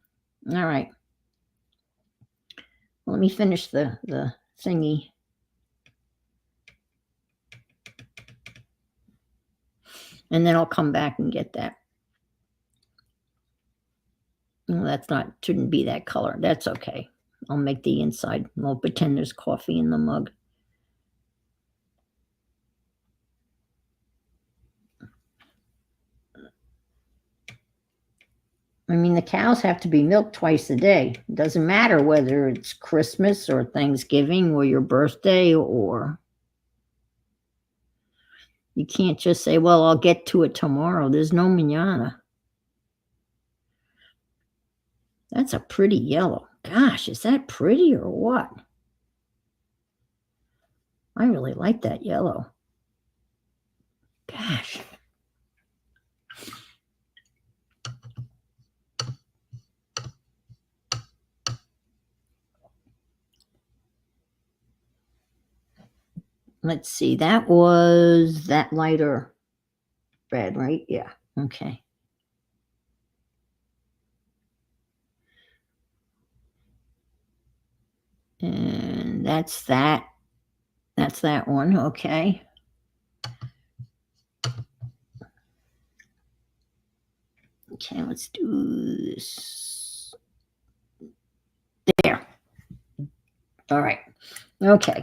All right. Let me finish the thingy. And then I'll come back and get that. Well, that's not, shouldn't be that color. That's okay. I'll make the inside. I'll pretend there's coffee in the mug. I mean, the cows have to be milked twice a day. It doesn't matter whether it's Christmas or Thanksgiving or your birthday, or you can't just say, well, I'll get to it tomorrow. There's no mañana. That's a pretty yellow. Gosh, is that pretty or what? I really like that yellow. Gosh. Let's see, that was that lighter red, right? Yeah, okay. And that's that. That's that one, okay. Okay, let's do this. There. All right. Okay.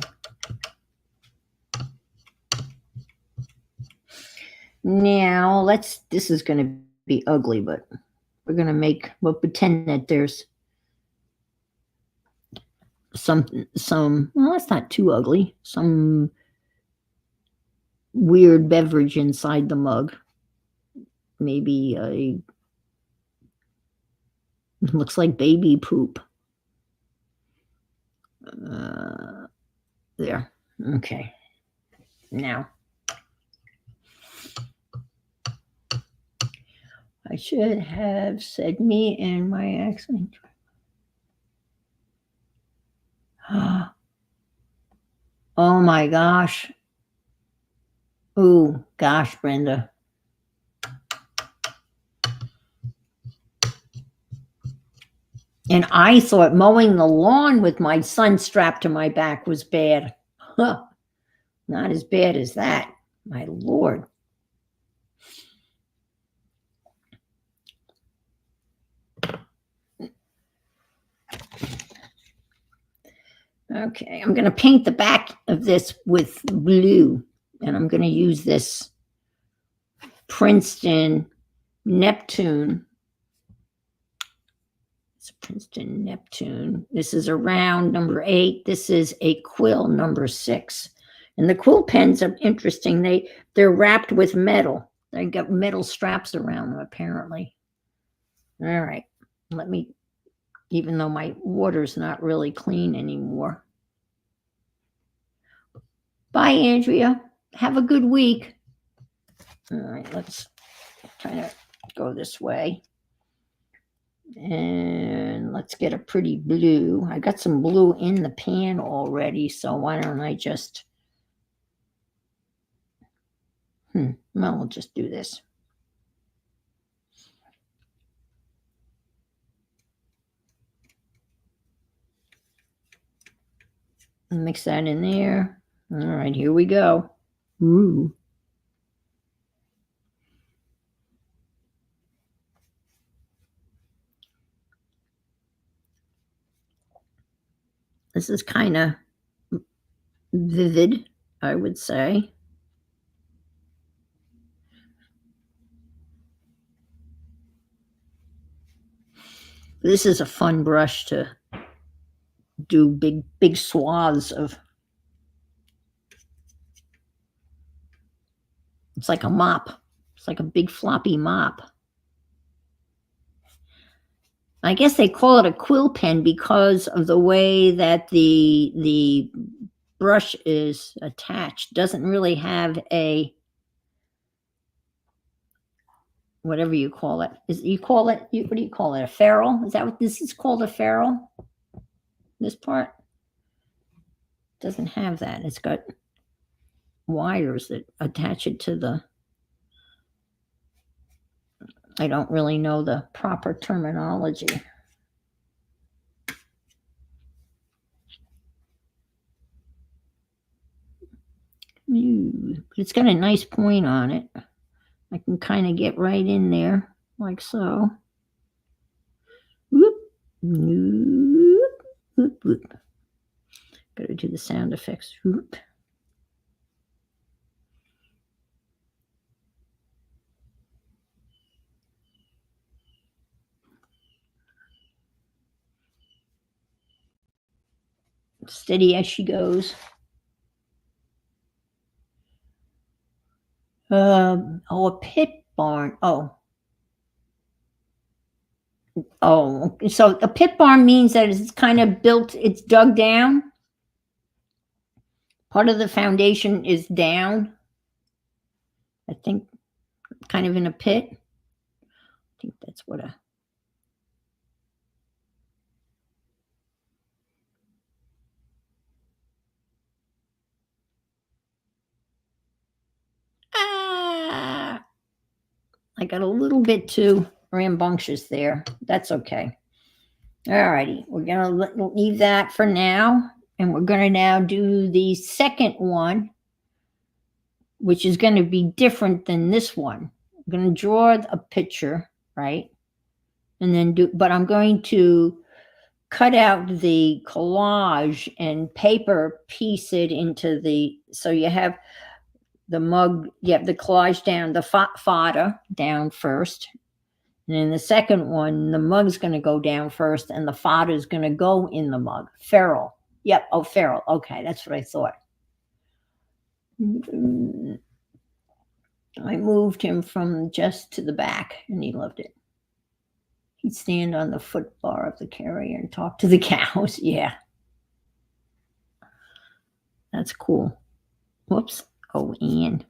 Now this is going to be ugly, but we're going to we'll pretend that there's some, well, that's not too ugly, some weird beverage inside the mug. Maybe looks like baby poop. There. Okay. Now, I should have said me and my accent. Oh my gosh. Oh gosh, Brenda. And I thought mowing the lawn with my son strapped to my back was bad. Huh. Not as bad as that. My Lord. Okay, I'm going to paint the back of this with blue. And I'm going to use this Princeton Neptune. It's Princeton Neptune. This is a round number 8. This is a quill number 6. And the quill pens are interesting. They're wrapped with metal. They got metal straps around them, apparently. All right. Let me, even though my water's not really clean anymore. Bye, Andrea. Have a good week. All right, let's kind of go this way. And let's get a pretty blue. I got some blue in the pan already, so why don't I just, well, we'll just do this. Mix that in there. All right, here we go. Ooh. This is kind of vivid, I would say. This is a fun brush to do big swaths of. It's like a mop. It's like a big floppy mop. I guess they call it a quill pen because of the way that the brush is attached. Doesn't really have a, whatever you call it. What do you call it? A ferrule? Is that what this is called, a ferrule? This part doesn't have that. It's got wires that attach it to the, I don't really know the proper terminology. But it's got a nice point on it. I can kind of get right in there, like so. Whoop, whoop, whoop, whoop. Gotta do the sound effects. Whoop. Steady as she goes. A pit barn. Oh, so a pit barn means that it's kind of built, it's dug down. Part of the foundation is down. I think kind of in a pit. I think that's what a, I got a little bit too rambunctious there. That's okay. All righty, we're gonna leave that for now, and we're gonna now do the second one, which is going to be different than this one. I'm going to draw a picture, right? And then but I'm going to cut out the collage and paper piece it into the, so you have the mug, you have the collage down, the fodder down first. And then the second one, the mug's going to go down first and the fodder is going to go in the mug. Ferrule. Yep. Oh, ferrule. Okay. That's what I thought. I moved him from just to the back and he loved it. He'd stand on the footbar of the carrier and talk to the cows. Yeah. That's cool. Whoops. Oh, Ann.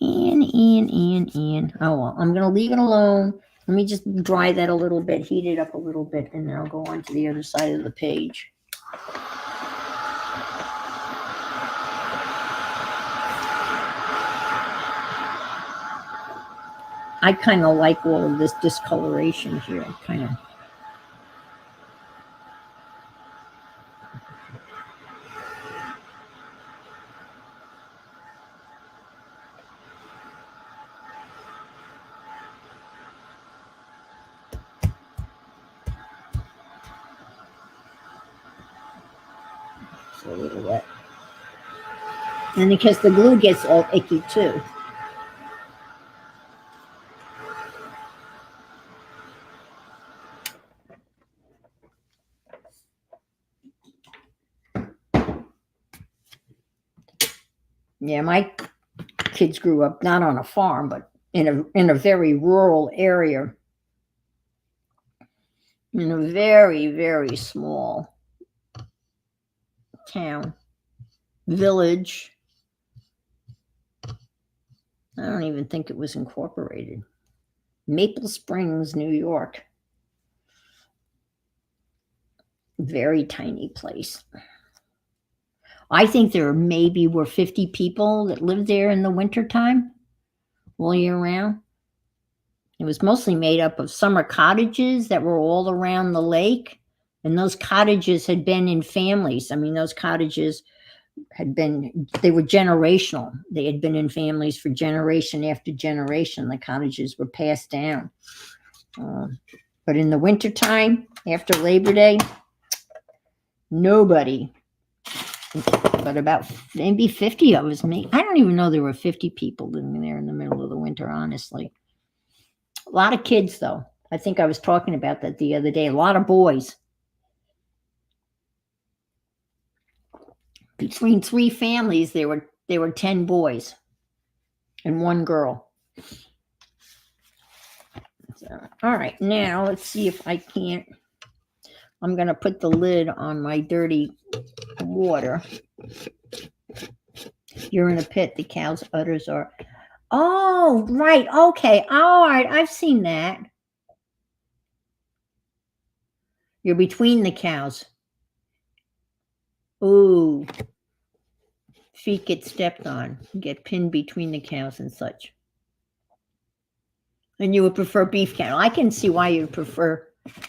Oh, well, I'm going to leave it alone. Let me just dry that a little bit, heat it up a little bit, and then I'll go on to the other side of the page. I kind of like all of this discoloration here. Kind of. It's a little wet. And because the glue gets all icky too. Yeah, my kids grew up not on a farm, but in a very rural area, in a very, very small town, village. I don't even think it was incorporated. Maple Springs, New York. Very tiny place. I think there maybe were 50 people that lived there in the wintertime, all year round. It was mostly made up of summer cottages that were all around the lake. And those cottages had been in families. I mean, those cottages they were generational. They had been in families for generation after generation. The cottages were passed down. But in the wintertime, after Labor Day, nobody, but about maybe 50 of us. I don't even know there were 50 people living there in the middle of the winter, honestly. A lot of kids, though. I think I was talking about that the other day. A lot of boys. Between 3 families, there were 10 boys and 1 girl. So, all right, now let's see if I can't I'm going to put the lid on my dirty water. You're in a pit. The cow's udders are. Oh, right. Okay. All right. I've seen that. You're between the cows. Ooh. Feet get stepped on, get pinned between the cows and such. And you would prefer beef cattle. I can see why you prefer.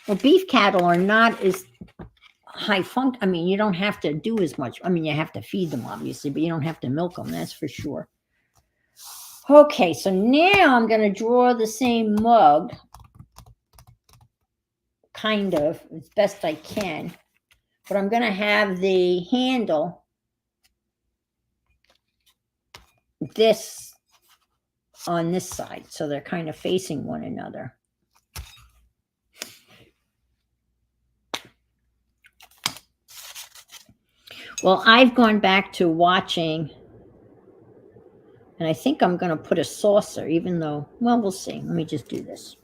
Well, beef cattle are not as high function. I mean, you don't have to do as much. I mean, you have to feed them, obviously, but you don't have to milk them. That's for sure. Okay, so now I'm going to draw the same mug, kind of, as best I can. But I'm going to have the handle this on this side, so they're kind of facing one another. Well, I've gone back to watching, and I think I'm going to put a saucer, even though, well, we'll see. Let me just do this.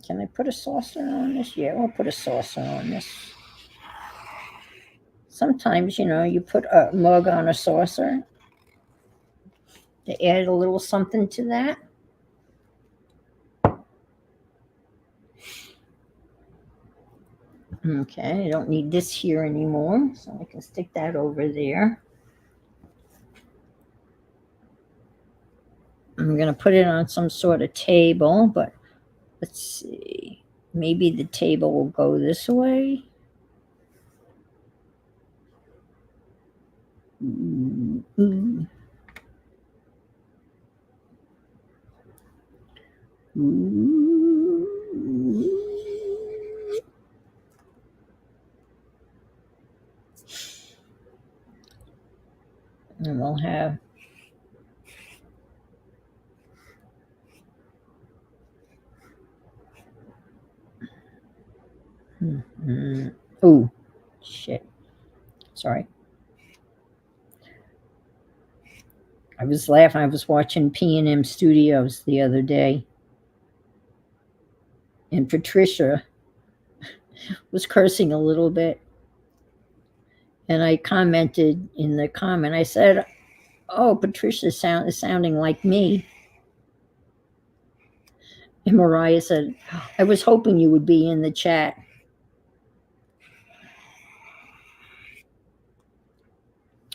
Can I put a saucer on this? Yeah, we'll put a saucer on this. Sometimes, you put a mug on a saucer to add a little something to that. Okay, I don't need this here anymore, so I can stick that over there. I'm going to put it on some sort of table, but let's see. Maybe the table will go this way. Mm-hmm. And we'll have oh shit, sorry. I was laughing. I was watching P&M Studios the other day, and Patricia was cursing a little bit, and I commented in the comment. I said, "Oh, Patricia is sounding like me." And Mariah said, "I was hoping you would be in the chat."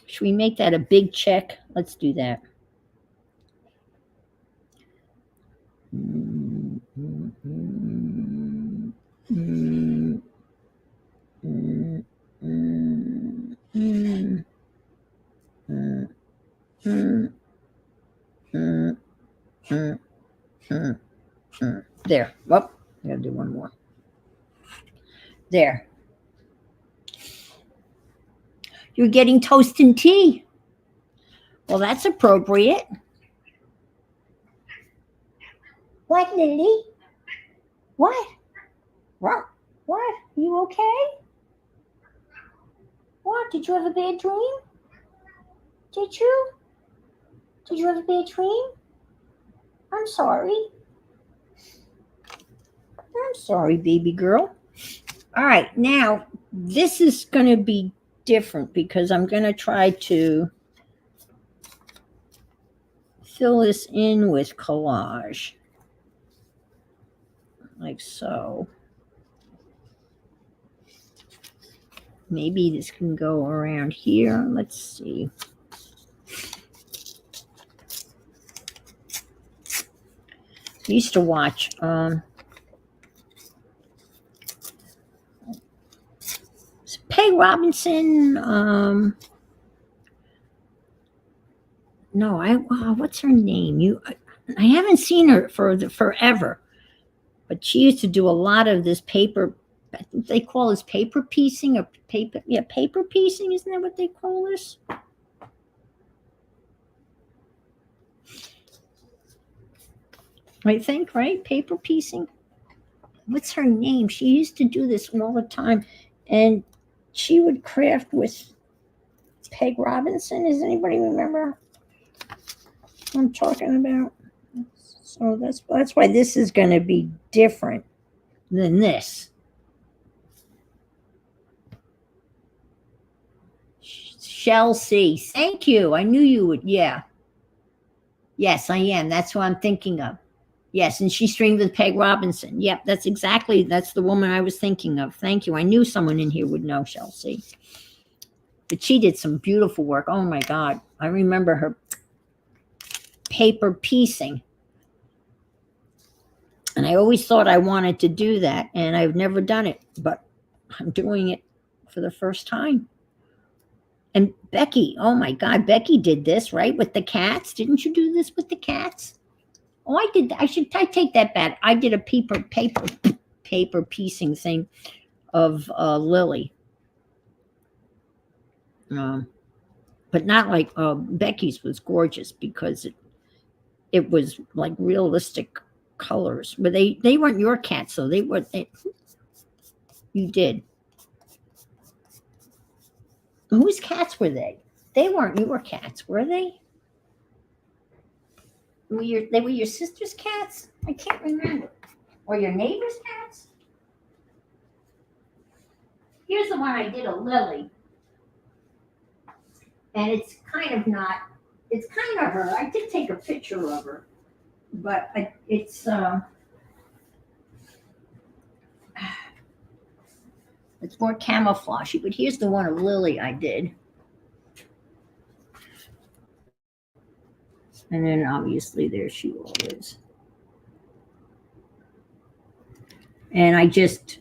Should we make that a big check? Let's do that. There. Oh, I gotta do one more. There. You're getting toast and tea. Well, that's appropriate. What, Lily? What? What? What? You okay? What? Did you have a bad dream? Did you? Did you have a bad dream? I'm sorry. I'm sorry, baby girl. All right, now this is going to be different because I'm going to try to fill this in with collage. Like so. Maybe this can go around here. Let's see. I used to watch Peg Robinson. No, what's her name? I haven't seen her for forever, but she used to do a lot of this paper. I think they call this paper piecing or paper. Yeah, paper piecing. Isn't that what they call this? I think, right? Paper piecing. What's her name? She used to do this all the time, and she would craft with Peg Robinson. Does anybody remember what I'm talking about? So that's why this is going to be different than this. Chelsea, thank you. I knew you would. Yeah. Yes, I am. That's who I'm thinking of. Yes, and she streamed with Peg Robinson. Yep, that's the woman I was thinking of. Thank you. I knew someone in here would know Chelsea. But she did some beautiful work. Oh my God. I remember her paper piecing. And I always thought I wanted to do that, and I've never done it, but I'm doing it for the first time. And Becky, oh my God, Becky did this, right? With the cats. Didn't you do this with the cats? Oh, I did. I take that back. I did a paper piecing thing of Lily. But not like Becky's was gorgeous because it was like realistic colors. But they weren't your cats, though. You did. Whose cats were they? They weren't your cats, were they? They were your sister's cats? I can't remember. Or your neighbor's cats? Here's the one I did a Lily. And it's kind of her. I did take a picture of her. But it's more camouflagey. But here's the one of Lily I did. And then obviously there she all is. And I just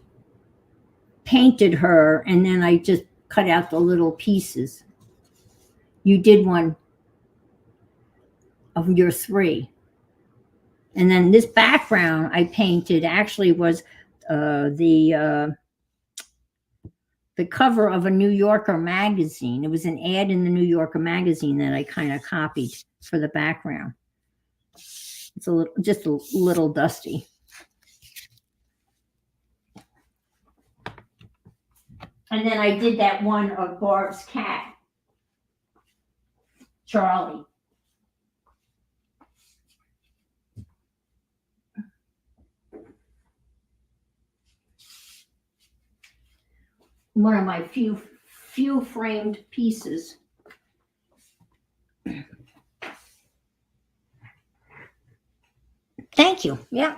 painted her, and then I just cut out the little pieces. You did one of your three. And then this background I painted actually was the cover of a New Yorker magazine. It was an ad in the New Yorker magazine that I kind of copied for the background. It's just a little dusty. And then I did that one of Barb's cat, Charlie. One of my few framed pieces. Thank you. Yeah.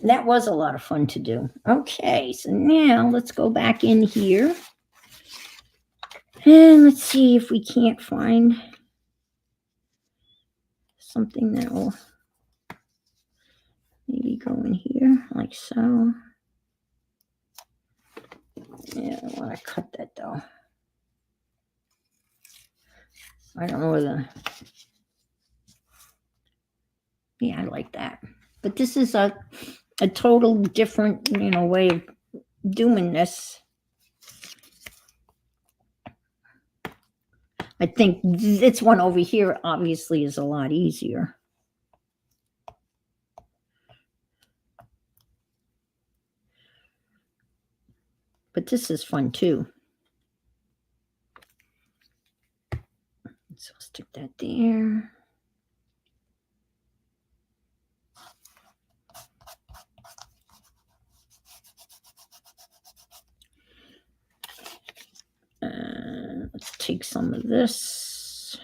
That was a lot of fun to do. Okay, so now let's go back in here. And let's see if we can't find something that will maybe go in here like so. Yeah, I want to cut that though. I don't know whether. Yeah, I like that. But this is a total different, way of doing this. I think this one over here obviously is a lot easier. But this is fun too. So I'll stick that there. Let's take some of this.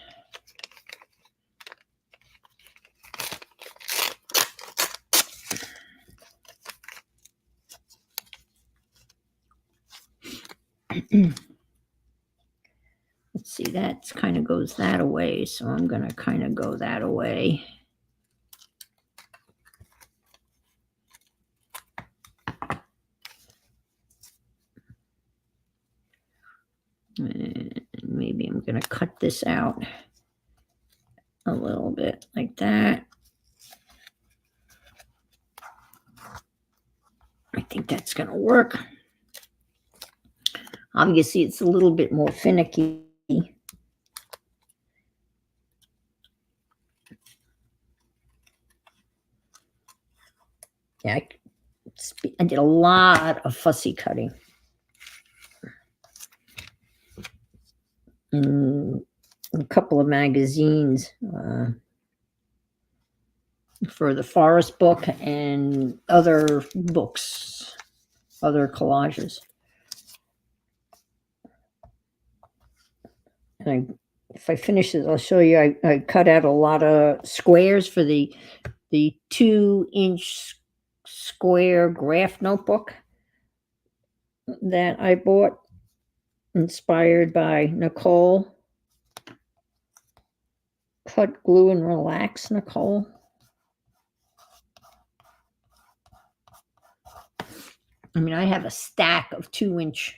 Let's see, that kind of goes that away, so I'm going to kind of go that away. And maybe I'm going to cut this out a little bit like that. think that's going to work. Obviously, it's a little bit more finicky. Yeah, I did a lot of fussy cutting. In a couple of magazines for the forest book and other books, other collages. And if I finish this, I'll show you. I cut out a lot of squares for the 2-inch square graph notebook that I bought, inspired by Nicole. Cut, glue, and relax, Nicole. I mean, I have a stack of 2-inch.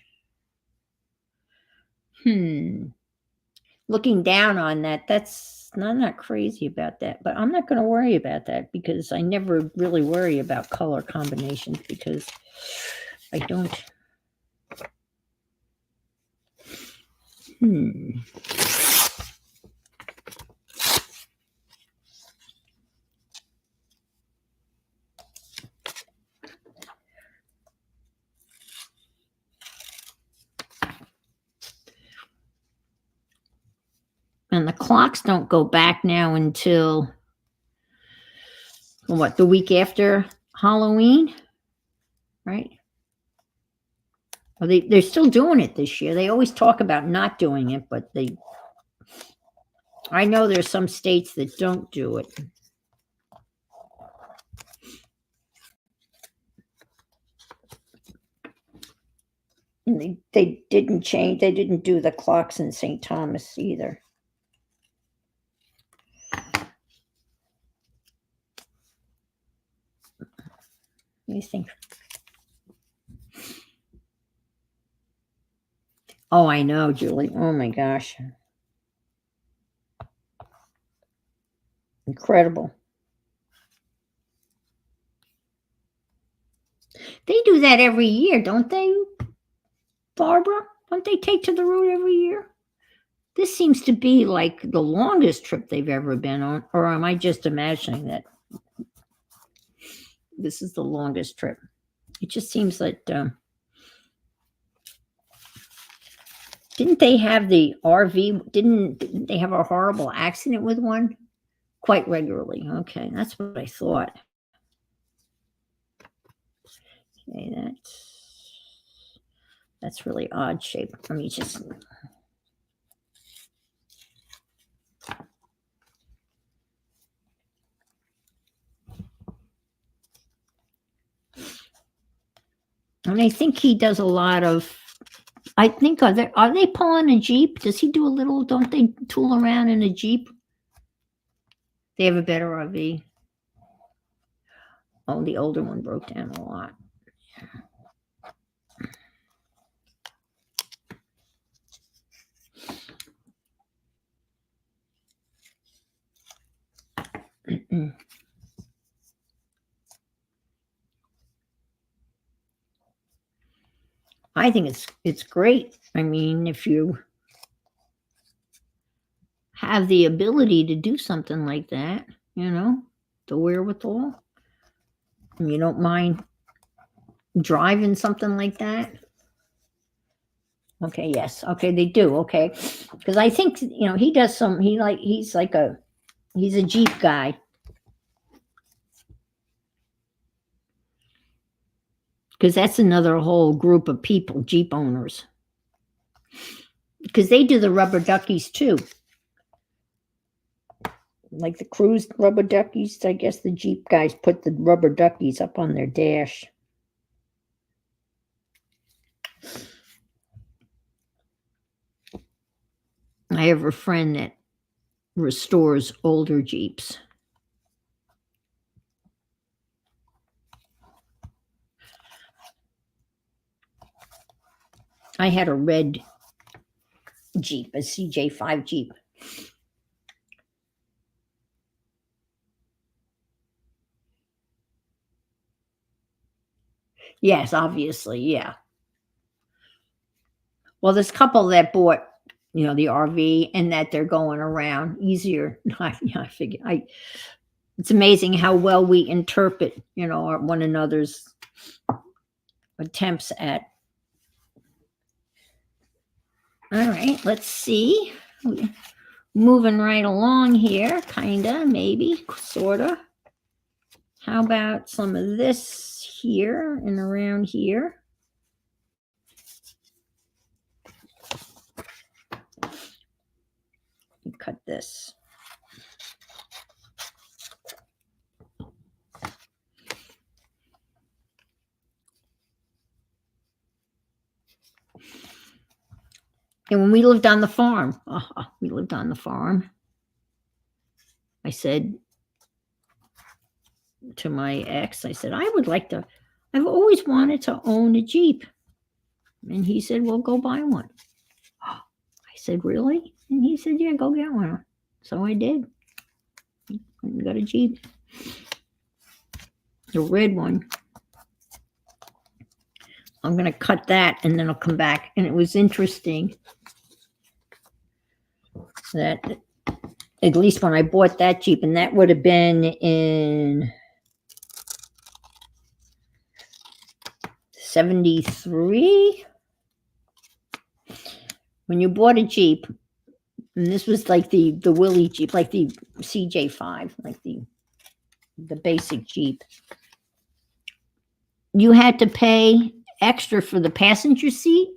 Looking down on that, I'm not crazy about that, but I'm not going to worry about that because I never really worry about color combinations because I don't. And the clocks don't go back now until, what, the week after Halloween, right? Well, they're still doing it this year. They always talk about not doing it, but I know there's some states that don't do it. And they didn't change. They didn't do the clocks in St. Thomas either. Let me think. Oh, I know, Julie. Oh my gosh. Incredible. They do that every year, don't they, Barbara? Don't they take to the road every year? This seems to be like the longest trip they've ever been on, or am I just imagining that this is the longest trip? It just seems that didn't they have the RV? Didn't they have a horrible accident with one quite regularly? Okay, that's what I thought. Okay, that's really odd shape. Let me just. And I think he does a lot of. I think are they pulling a Jeep? Does he do a little? Don't they tool around in a Jeep? They have a better RV. Oh, the older one broke down a lot. I think it's great. I mean, if you have the ability to do something like that, the wherewithal, and you don't mind driving something like that. Okay, yes. Okay, they do. Okay. Because I think, he does he's a Jeep guy. Because that's another whole group of people, Jeep owners. Because they do the rubber duckies too. Like the cruise rubber duckies, I guess the Jeep guys put the rubber duckies up on their dash. I have a friend that restores older Jeeps. I had a red Jeep, a CJ5 Jeep. Yes, obviously, yeah. Well, there's a couple that bought, the RV, and that they're going around easier. I figure it's amazing how well we interpret, one another's attempts at. All right, let's see. Moving right along here, kinda, maybe, sorta. How about some of this here and around here? Cut this. And when we lived on the farm, I said to my ex, I said, I've always wanted to own a Jeep. And he said, well, go buy one. I said, really? And he said, yeah, go get one. So I did. I got a Jeep. The red one. I'm going to cut that and then I'll come back. And it was interesting that at least when I bought that Jeep, and that would have been in 73. When you bought a Jeep, and this was like the Willie Jeep, like the CJ5, like the basic Jeep, you had to pay extra for the passenger seat,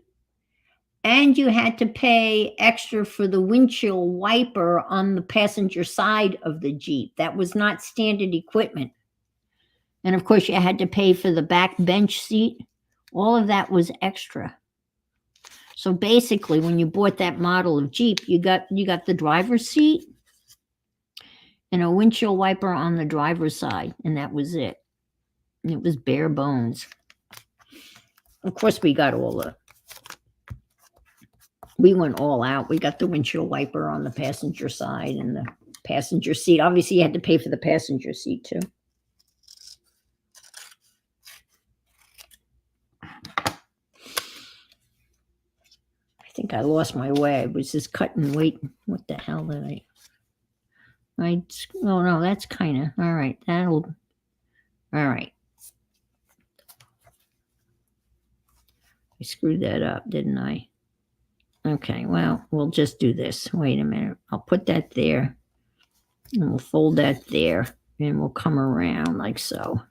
and you had to pay extra for the windshield wiper on the passenger side of the Jeep. That was not standard equipment. And of course, you had to pay for the back bench seat. All of that was extra. So basically, when you bought that model of Jeep, you got the driver's seat and a windshield wiper on the driver's side, and that was it. And it was bare bones. Of course, we went all out. We got the windshield wiper on the passenger side and the passenger seat. Obviously, you had to pay for the passenger seat too. I think I lost my way. I was just cutting weight. What the hell did oh no, that's kind of, all right. All right. I screwed that up, didn't I? Okay, well, we'll just do this. Wait a minute. I'll put that there. And we'll fold that there. And we'll come around like so.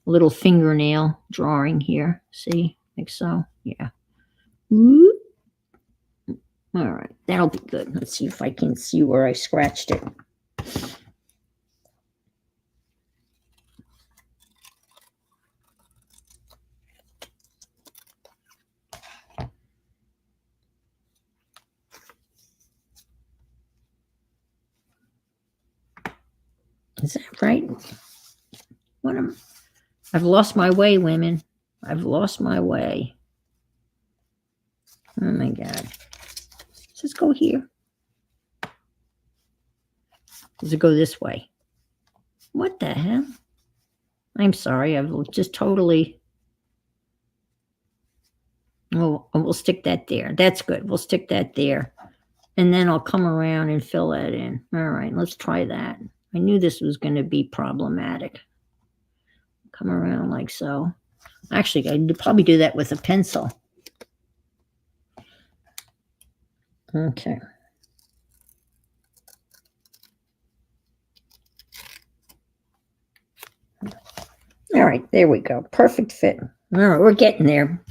A little fingernail drawing here. See? Like so. Yeah. Whoop. All right. That'll be good. Let's see if I can see where I scratched it. Is that right? I've lost my way, women. I've lost my way. Oh my God. Does this go here? Does it go this way? What the hell? I'm sorry. I've just totally. Oh, we'll stick that there. That's good. We'll stick that there. And then I'll come around and fill that in. All right, let's try that. I knew this was going to be problematic. Come around like so. Actually, I'd probably do that with a pencil. Okay. All right, there we go. Perfect fit. All right, we're getting there.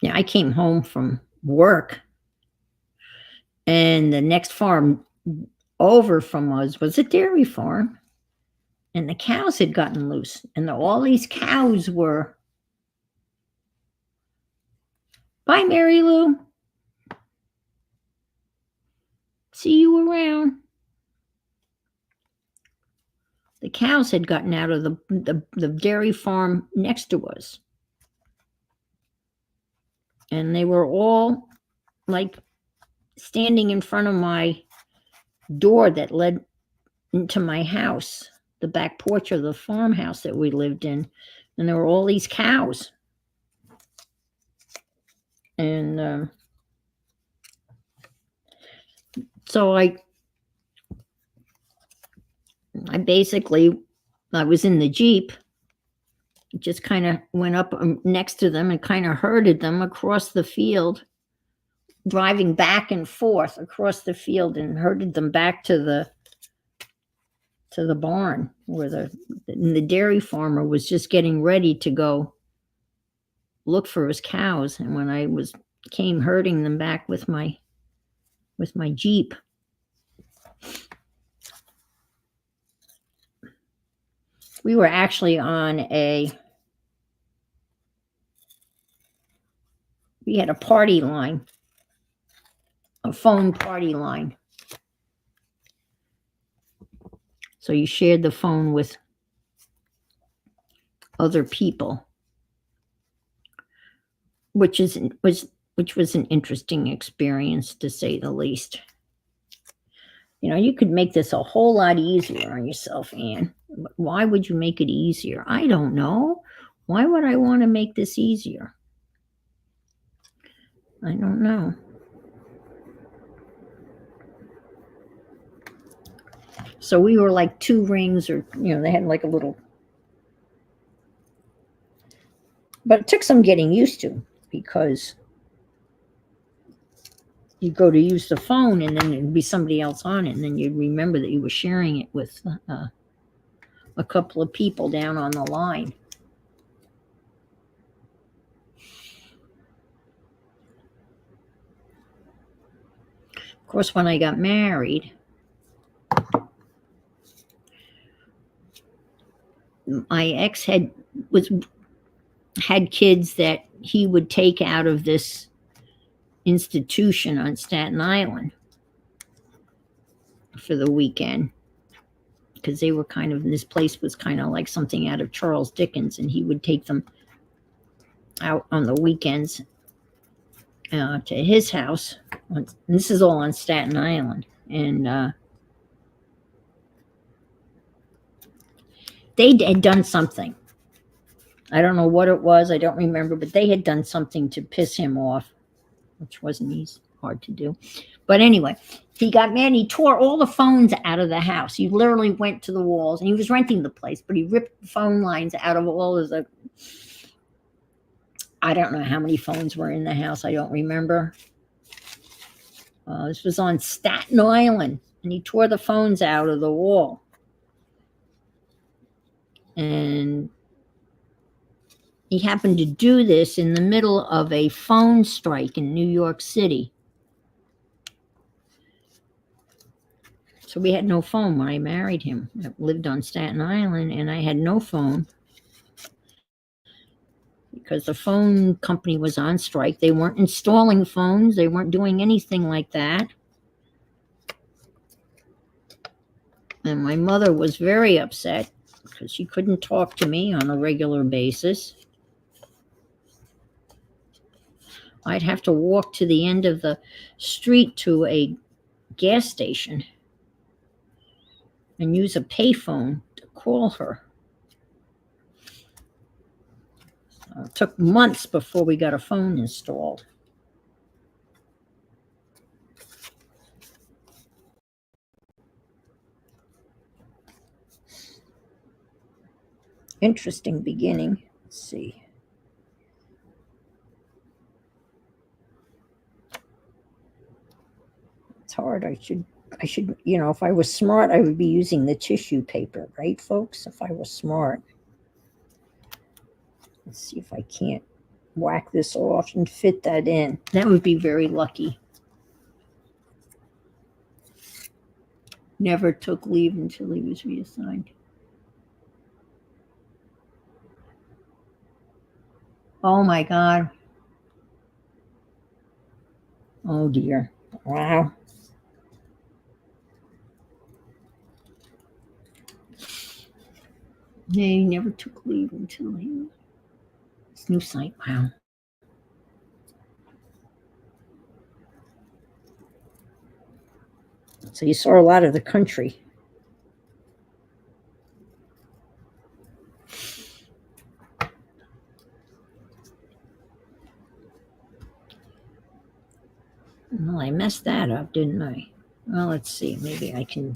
Yeah, I came home from work, and the next farm over from us was a dairy farm, and the cows had gotten loose, and all these cows were. Bye, Mary Lou. See you around. The cows had gotten out of the dairy farm next to us. And they were all like standing in front of my door that led into my house, the back porch of the farmhouse that we lived in, and there were all these cows. And so I basically, I was in the Jeep, just kind of went up next to them and kind of herded them across the field, driving back and forth across the field, and herded them back to the barn where the dairy farmer was just getting ready to go look for his cows. And when I came herding them back with my Jeep, we were actually on we had a party line, a phone party line. So you shared the phone with other people, which was an interesting experience, to say the least. You know, you could make this a whole lot easier on yourself, Anne. But why would you make it easier? I don't know. Why would I want to make this easier? I don't know. So we were like 2 rings, or, you know, they had like a little, but it took some getting used to, because you go to use the phone and then it'd be somebody else on it, and then you'd remember that you were sharing it with a couple of people down on the line. Of course, when I got married, my ex had kids that he would take out of this institution on Staten Island for the weekend, because they were kind of, this place was kind of like something out of Charles Dickens, and he would take them out on the weekends to his house. And this is all on Staten Island. And they had done something. I don't know what it was. I don't remember, but they had done something to piss him off, which wasn't easy, hard to do. But anyway, he got mad. He tore all the phones out of the house. He literally went to the walls, and he was renting the place, but he ripped the phone lines out of all of the, I don't know how many phones were in the house. I don't remember. This was on Staten Island, and he tore the phones out of the wall. And he happened to do this in the middle of a phone strike in New York City. So we had no phone when I married him. I lived on Staten Island, and I had no phone because the phone company was on strike. They weren't installing phones. They weren't doing anything like that. And my mother was very upset because she couldn't talk to me on a regular basis. I'd have to walk to the end of the street to a gas station and use a payphone to call her. It took months before we got a phone installed. Interesting beginning. Let's see. It's hard. I should, you know, if I was smart, I would be using the tissue paper, right, folks? If I was smart. Let's see if I can't whack this off and fit that in. That would be very lucky. Never took leave until he was reassigned. Oh my God. Oh dear. Wow. Yeah, he never took leave until he, this new site. Wow. So you saw a lot of the country. Well, I messed that up, didn't I? Well, let's see. Maybe I can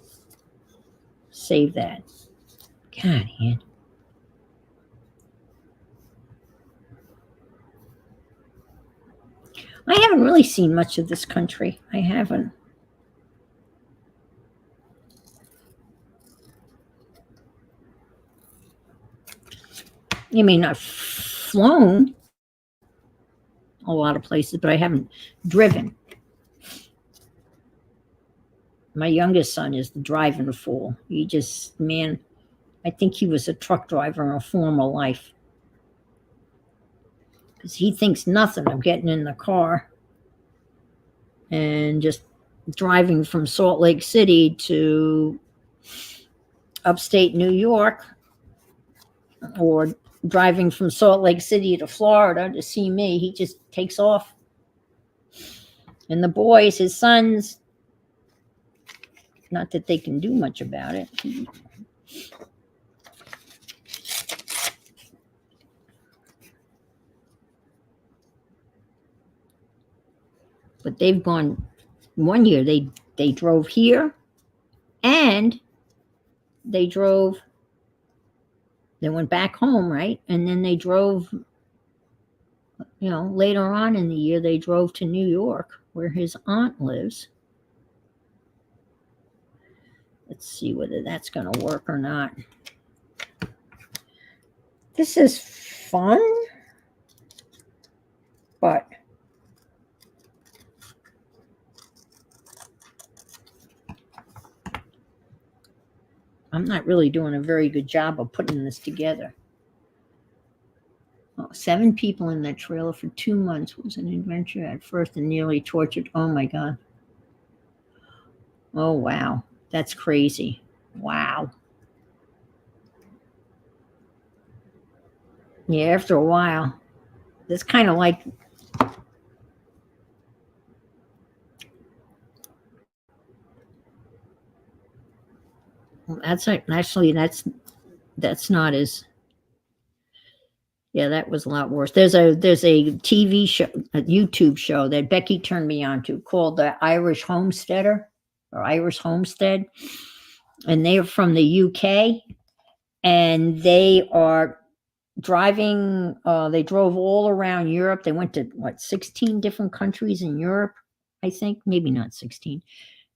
save that. God, man. I haven't really seen much of this country. I haven't. You mean I've flown a lot of places, but I haven't driven. My youngest son is the driving fool. He just, man, I think he was a truck driver in a former life. Because he thinks nothing of getting in the car and just driving from Salt Lake City to upstate New York, or driving from Salt Lake City to Florida to see me. He just takes off. And the boys, his sons, not that they can do much about it. But they've gone, one year they drove here, and they went back home, right? And then they drove, later on in the year, they drove to New York, where his aunt lives. Let's see whether that's going to work or not. This is fun, but I'm not really doing a very good job of putting this together. 7 people in that trailer for 2 months was an adventure at first and nearly tortured. Oh my God. Oh, wow. That's crazy. Wow. Yeah, after a while, it's kind of like, that's not as, yeah, that was a lot worse. There's a TV show, a YouTube show that Becky turned me on to called The Irish Homesteader, or Irish Homestead. And they are from the UK, and they are driving, they drove all around Europe. They went to 16 different countries in Europe, I think, maybe not 16.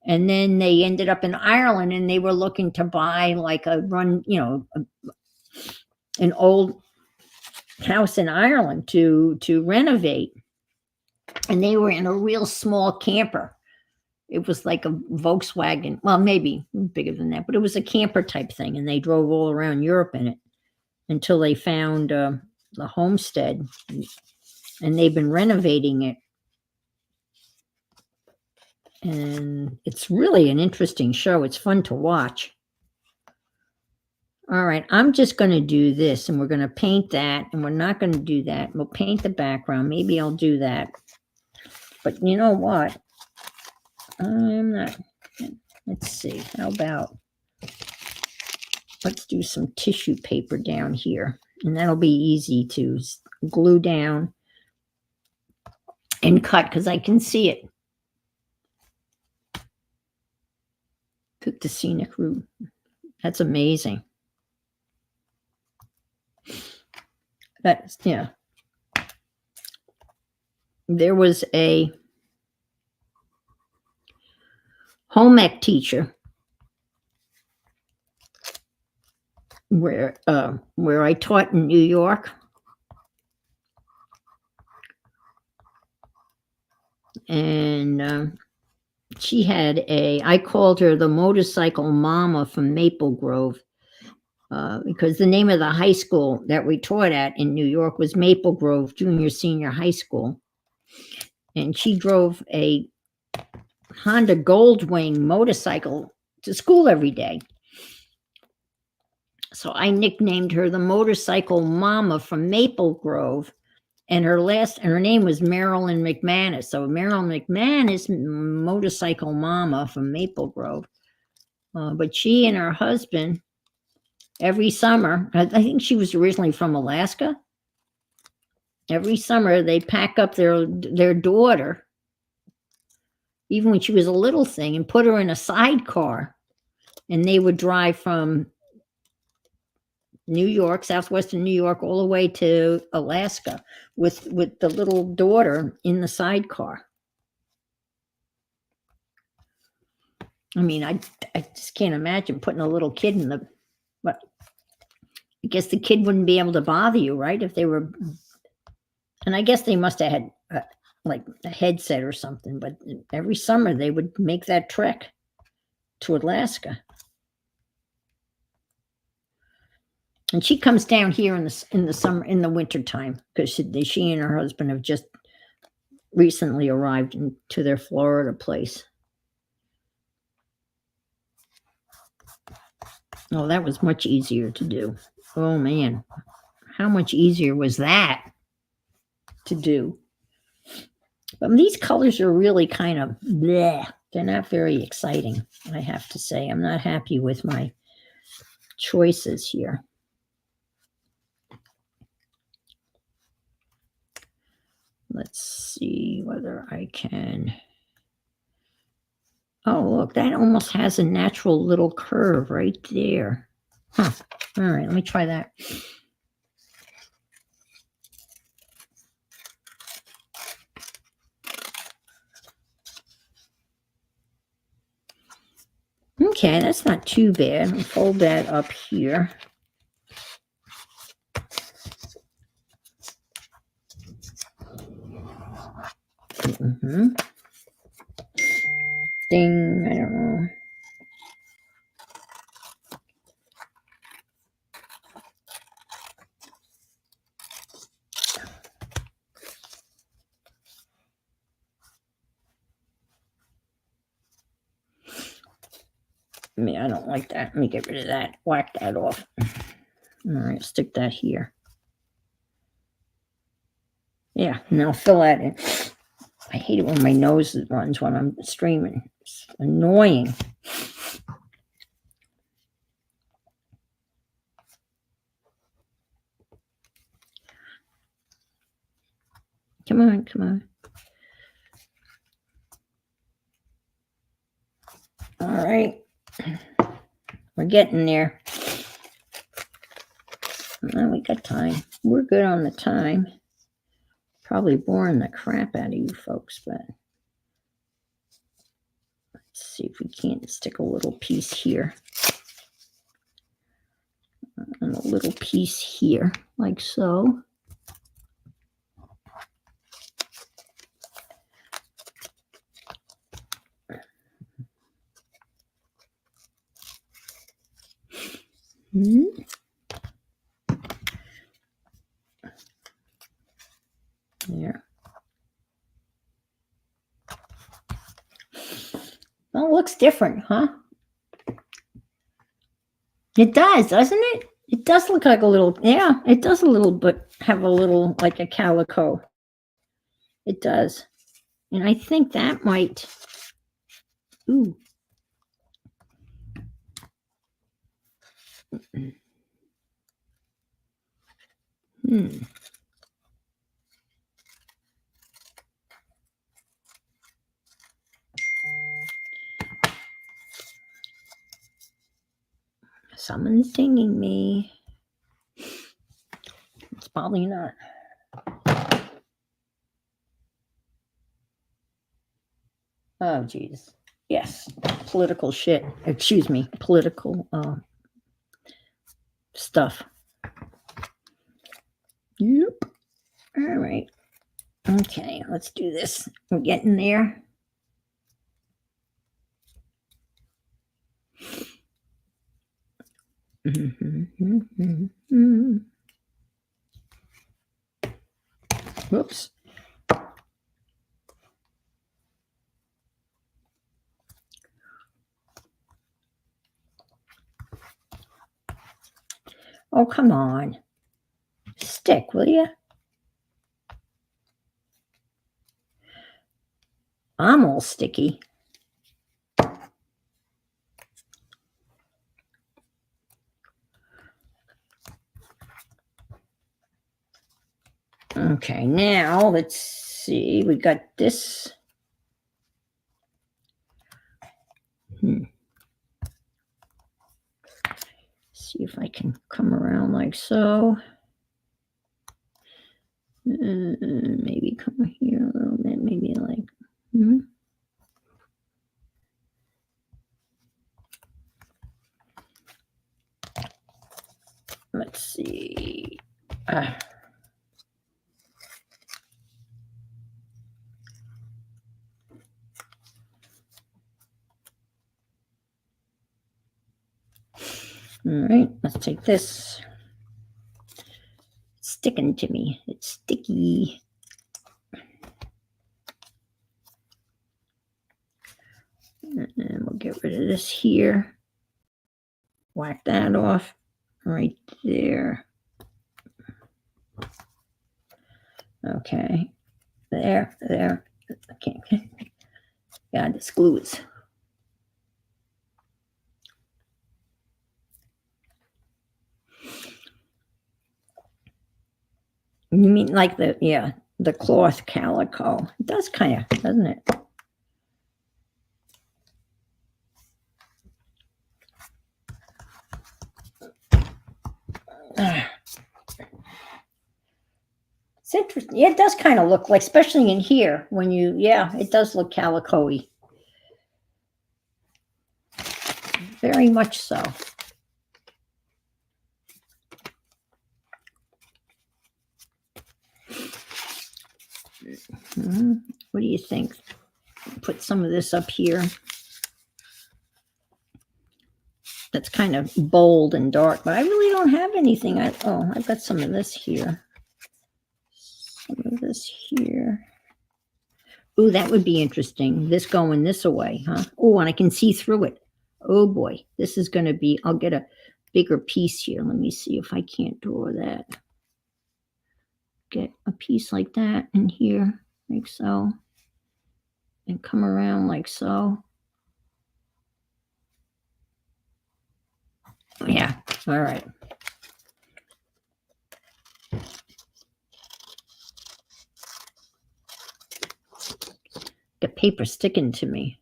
And then they ended up in Ireland, and they were looking to buy like an old house in Ireland to renovate. And they were in a real small camper. It was like a Volkswagen, well, maybe bigger than that, but it was a camper type thing. And they drove all around Europe in it until they found the homestead, and they've been renovating it. And it's really an interesting show. It's fun to watch. All right, I'm just going to do this, and we're going to paint that, and we're not going to do that. We'll paint the background. Maybe I'll do that. But you know what? I'm not. Let's see. How about, let's do some tissue paper down here, and that'll be easy to glue down and cut because I can see it. Cook the scenic route. That's amazing. That's, yeah. There was a home ec teacher where I taught in New York. And she had I called her the motorcycle mama from Maple Grove, because the name of the high school that we taught at in New York was Maple Grove Junior Senior High School. And she drove a Honda Goldwing motorcycle to school every day. So I nicknamed her the motorcycle mama from Maple Grove. And her name was Marilyn McManus. So Marilyn McManus, motorcycle mama from Maple Grove. But she and her husband, every summer, I think she was originally from Alaska. Every summer they pack up their daughter, even when she was a little thing, and put her in a sidecar. And they would drive from New York, southwestern New York, all the way to Alaska with the little daughter in the sidecar. I mean, I just can't imagine putting a little kid in the, but I guess the kid wouldn't be able to bother you, right? If they were, and I guess they must have had like a headset or something, but every summer they would make that trek to Alaska. And she comes down here in the summer, in the winter time, because she and her husband have just recently arrived into their Florida place. Oh, that was much easier to do. Oh man, how much easier was that to do? But these colors are really kind of bleh. They're not very exciting, I have to say. I'm not happy with my choices here. Let's see whether I can. Oh, look, that almost has a natural little curve right there. Huh. All right, let me try that. Okay, that's not too bad. I'll fold that up here. Ding, I don't know. I mean, I don't like that. Let me get rid of that. Whack that off. All right, stick that here. Yeah, now fill that in. I hate it when my nose runs when I'm streaming. It's annoying. Come on, come on. All right. We're getting there. Well, we got time. We're good on the time. Probably boring the crap out of you folks, but let's see if we can't stick a little piece here. And a little piece here, like so. There. Well, it looks different, huh? It does, doesn't it? It does look like a little, yeah, it does a little bit have a little like a calico. It does. And I think that might, ooh. Someone's dinging me. It's probably not. Oh, geez. Yes. Political shit. Excuse me. Political stuff. Yep. All right. Okay, let's do this. We're getting there. Whoops. Oh, come on. Stick, will you? I'm all sticky. Okay, now let's see. We got this. See if I can come around like so. Maybe come here a little bit. Maybe like. Let's see. All right, let's take this. It's sticking to me. It's sticky. And we'll get rid of this here. Whack that off right there. Okay. There. I can't. God, this glue is. You mean like the cloth calico? It does kind of, doesn't it? It's interesting. Yeah, it does kind of look like, especially in here, when you, it does look calico-y. Very much so. What do you think? Put some of this up here. That's kind of bold and dark, but I really don't have anything. I've got some of this here. Some of this here. Ooh, that would be interesting. This going this away, huh? Oh, and I can see through it. Oh boy, this is going to be, I'll get a bigger piece here. Let me see if I can't draw that. Get a piece like that in here, like so. And come around like so. Yeah, all right. The paper sticking to me.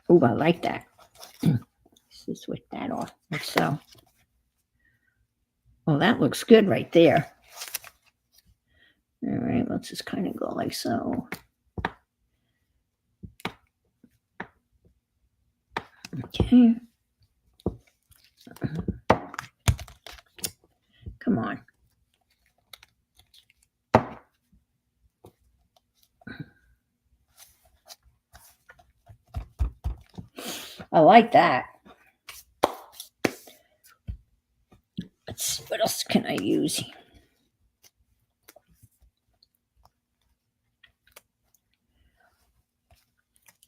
Oh, I like that. Let's just switch that off, like so. Oh, that looks good right there. All right, let's just kind of go like so. Okay. Come on. I like that. Let's see, what else can I use?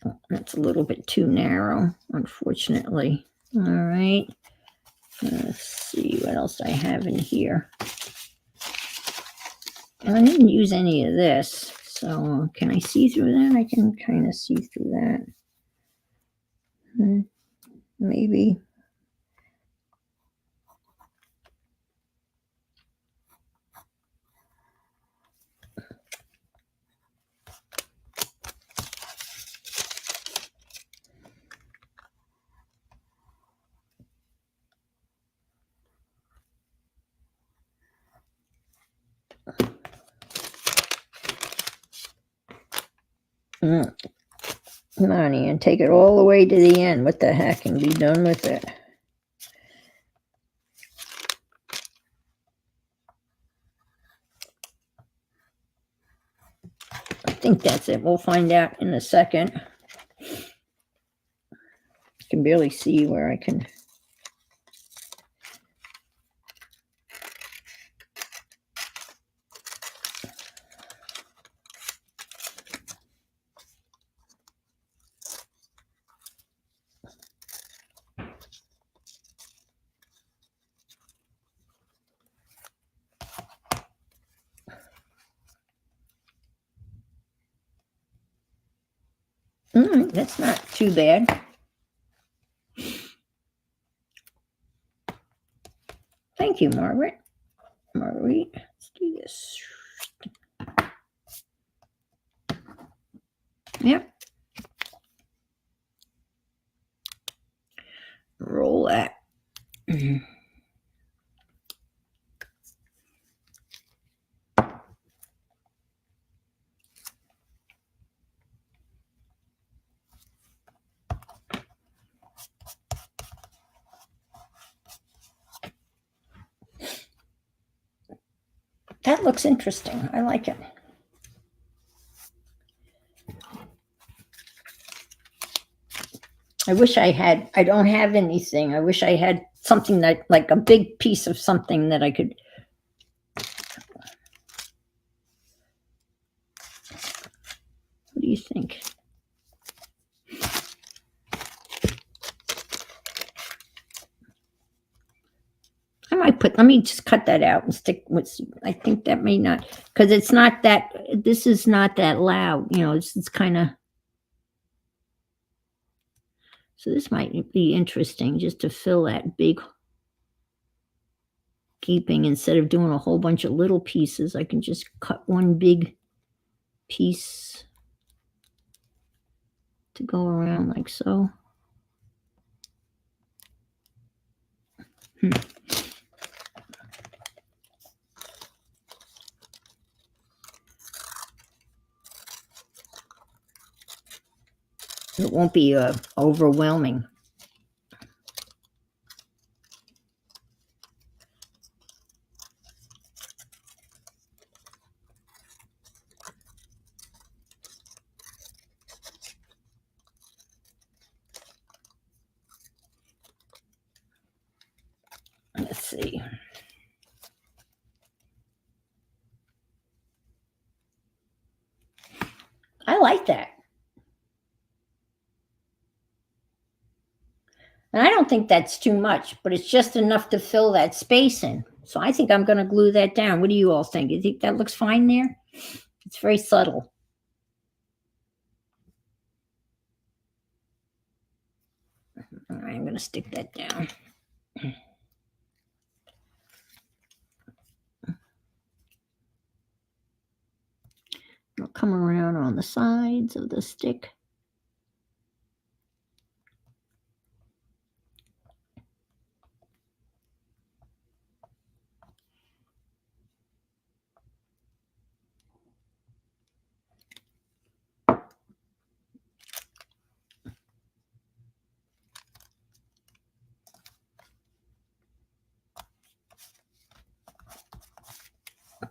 Oh, that's a little bit too narrow, unfortunately. All right. Let's see what else I have in here. I didn't use any of this, so can I see through that? I can kind of see through that. Maybe. Come on, Ian, take it all the way to the end. What the heck, and be done with it. I think that's it. We'll find out in a second. I can barely see where I can. That's not too bad. Thank you, Margaret. Marguerite, let's do this. Yep. Roll that. That looks interesting. I like it. I wish I had, I don't have anything. I wish I had something that, like a big piece of something that I could. What do you think? I might put, let me just cut that out and stick with, I think that may not, because it's not that, this is not that loud, you know, it's kind of, so this might be interesting just to fill that big keeping. Instead of doing a whole bunch of little pieces, I can just cut one big piece to go around like so. It won't be overwhelming. Let's see. I like that. And I don't think that's too much, but it's just enough to fill that space in. So I think I'm going to glue that down. What do you all think? You think that looks fine there? It's very subtle. All right, I'm going to stick that down. It'll come around on the sides of the stick.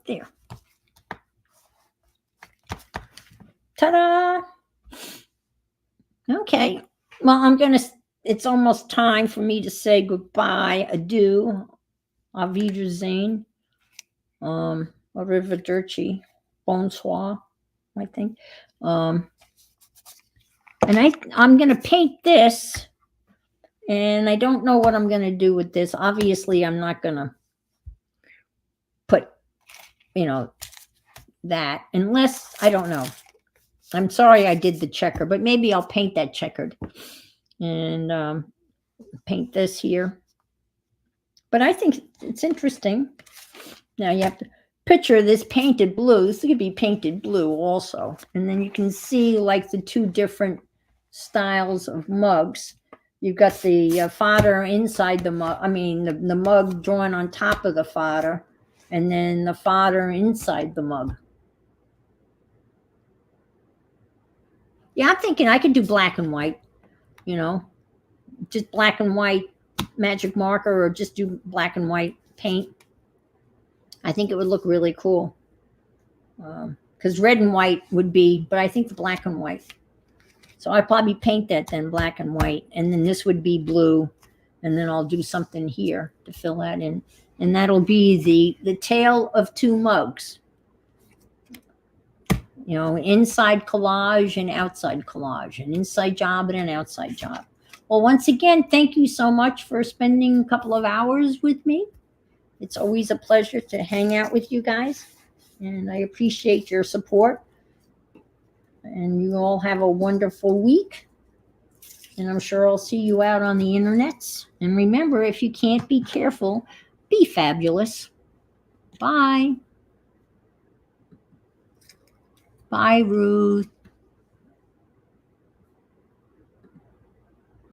There. Ta-da! Okay. Well, I'm going to, it's almost time for me to say goodbye, adieu, auf Wiedersehen, arrivederci, bonsoir, I think. And I'm going to paint this, and I don't know what I'm going to do with this. Obviously, I'm not going to put, you know, that, unless, I don't know. I'm sorry I did the checker, but maybe I'll paint that checkered and paint this here. But I think it's interesting. Now you have to picture this painted blue. This could be painted blue also. And then you can see like the two different styles of mugs. You've got the fodder inside the mug. I mean, the mug drawn on top of the fodder, and then the fodder inside the mug. Yeah, I'm thinking I could do black and white, you know, just black and white magic marker, or just do black and white paint. I think it would look really cool. Because red and white would be, but I think the black and white. So I'd probably paint that then black and white, and then this would be blue, and then I'll do something here to fill that in. And that'll be the tale of two mugs. You know, inside collage and outside collage, an inside job and an outside job. Well, once again, thank you so much for spending a couple of hours with me. It's always a pleasure to hang out with you guys, and I appreciate your support. And you all have a wonderful week. And I'm sure I'll see you out on the internets. And remember, if you can't be careful, be fabulous. Bye. Bye, Ruth.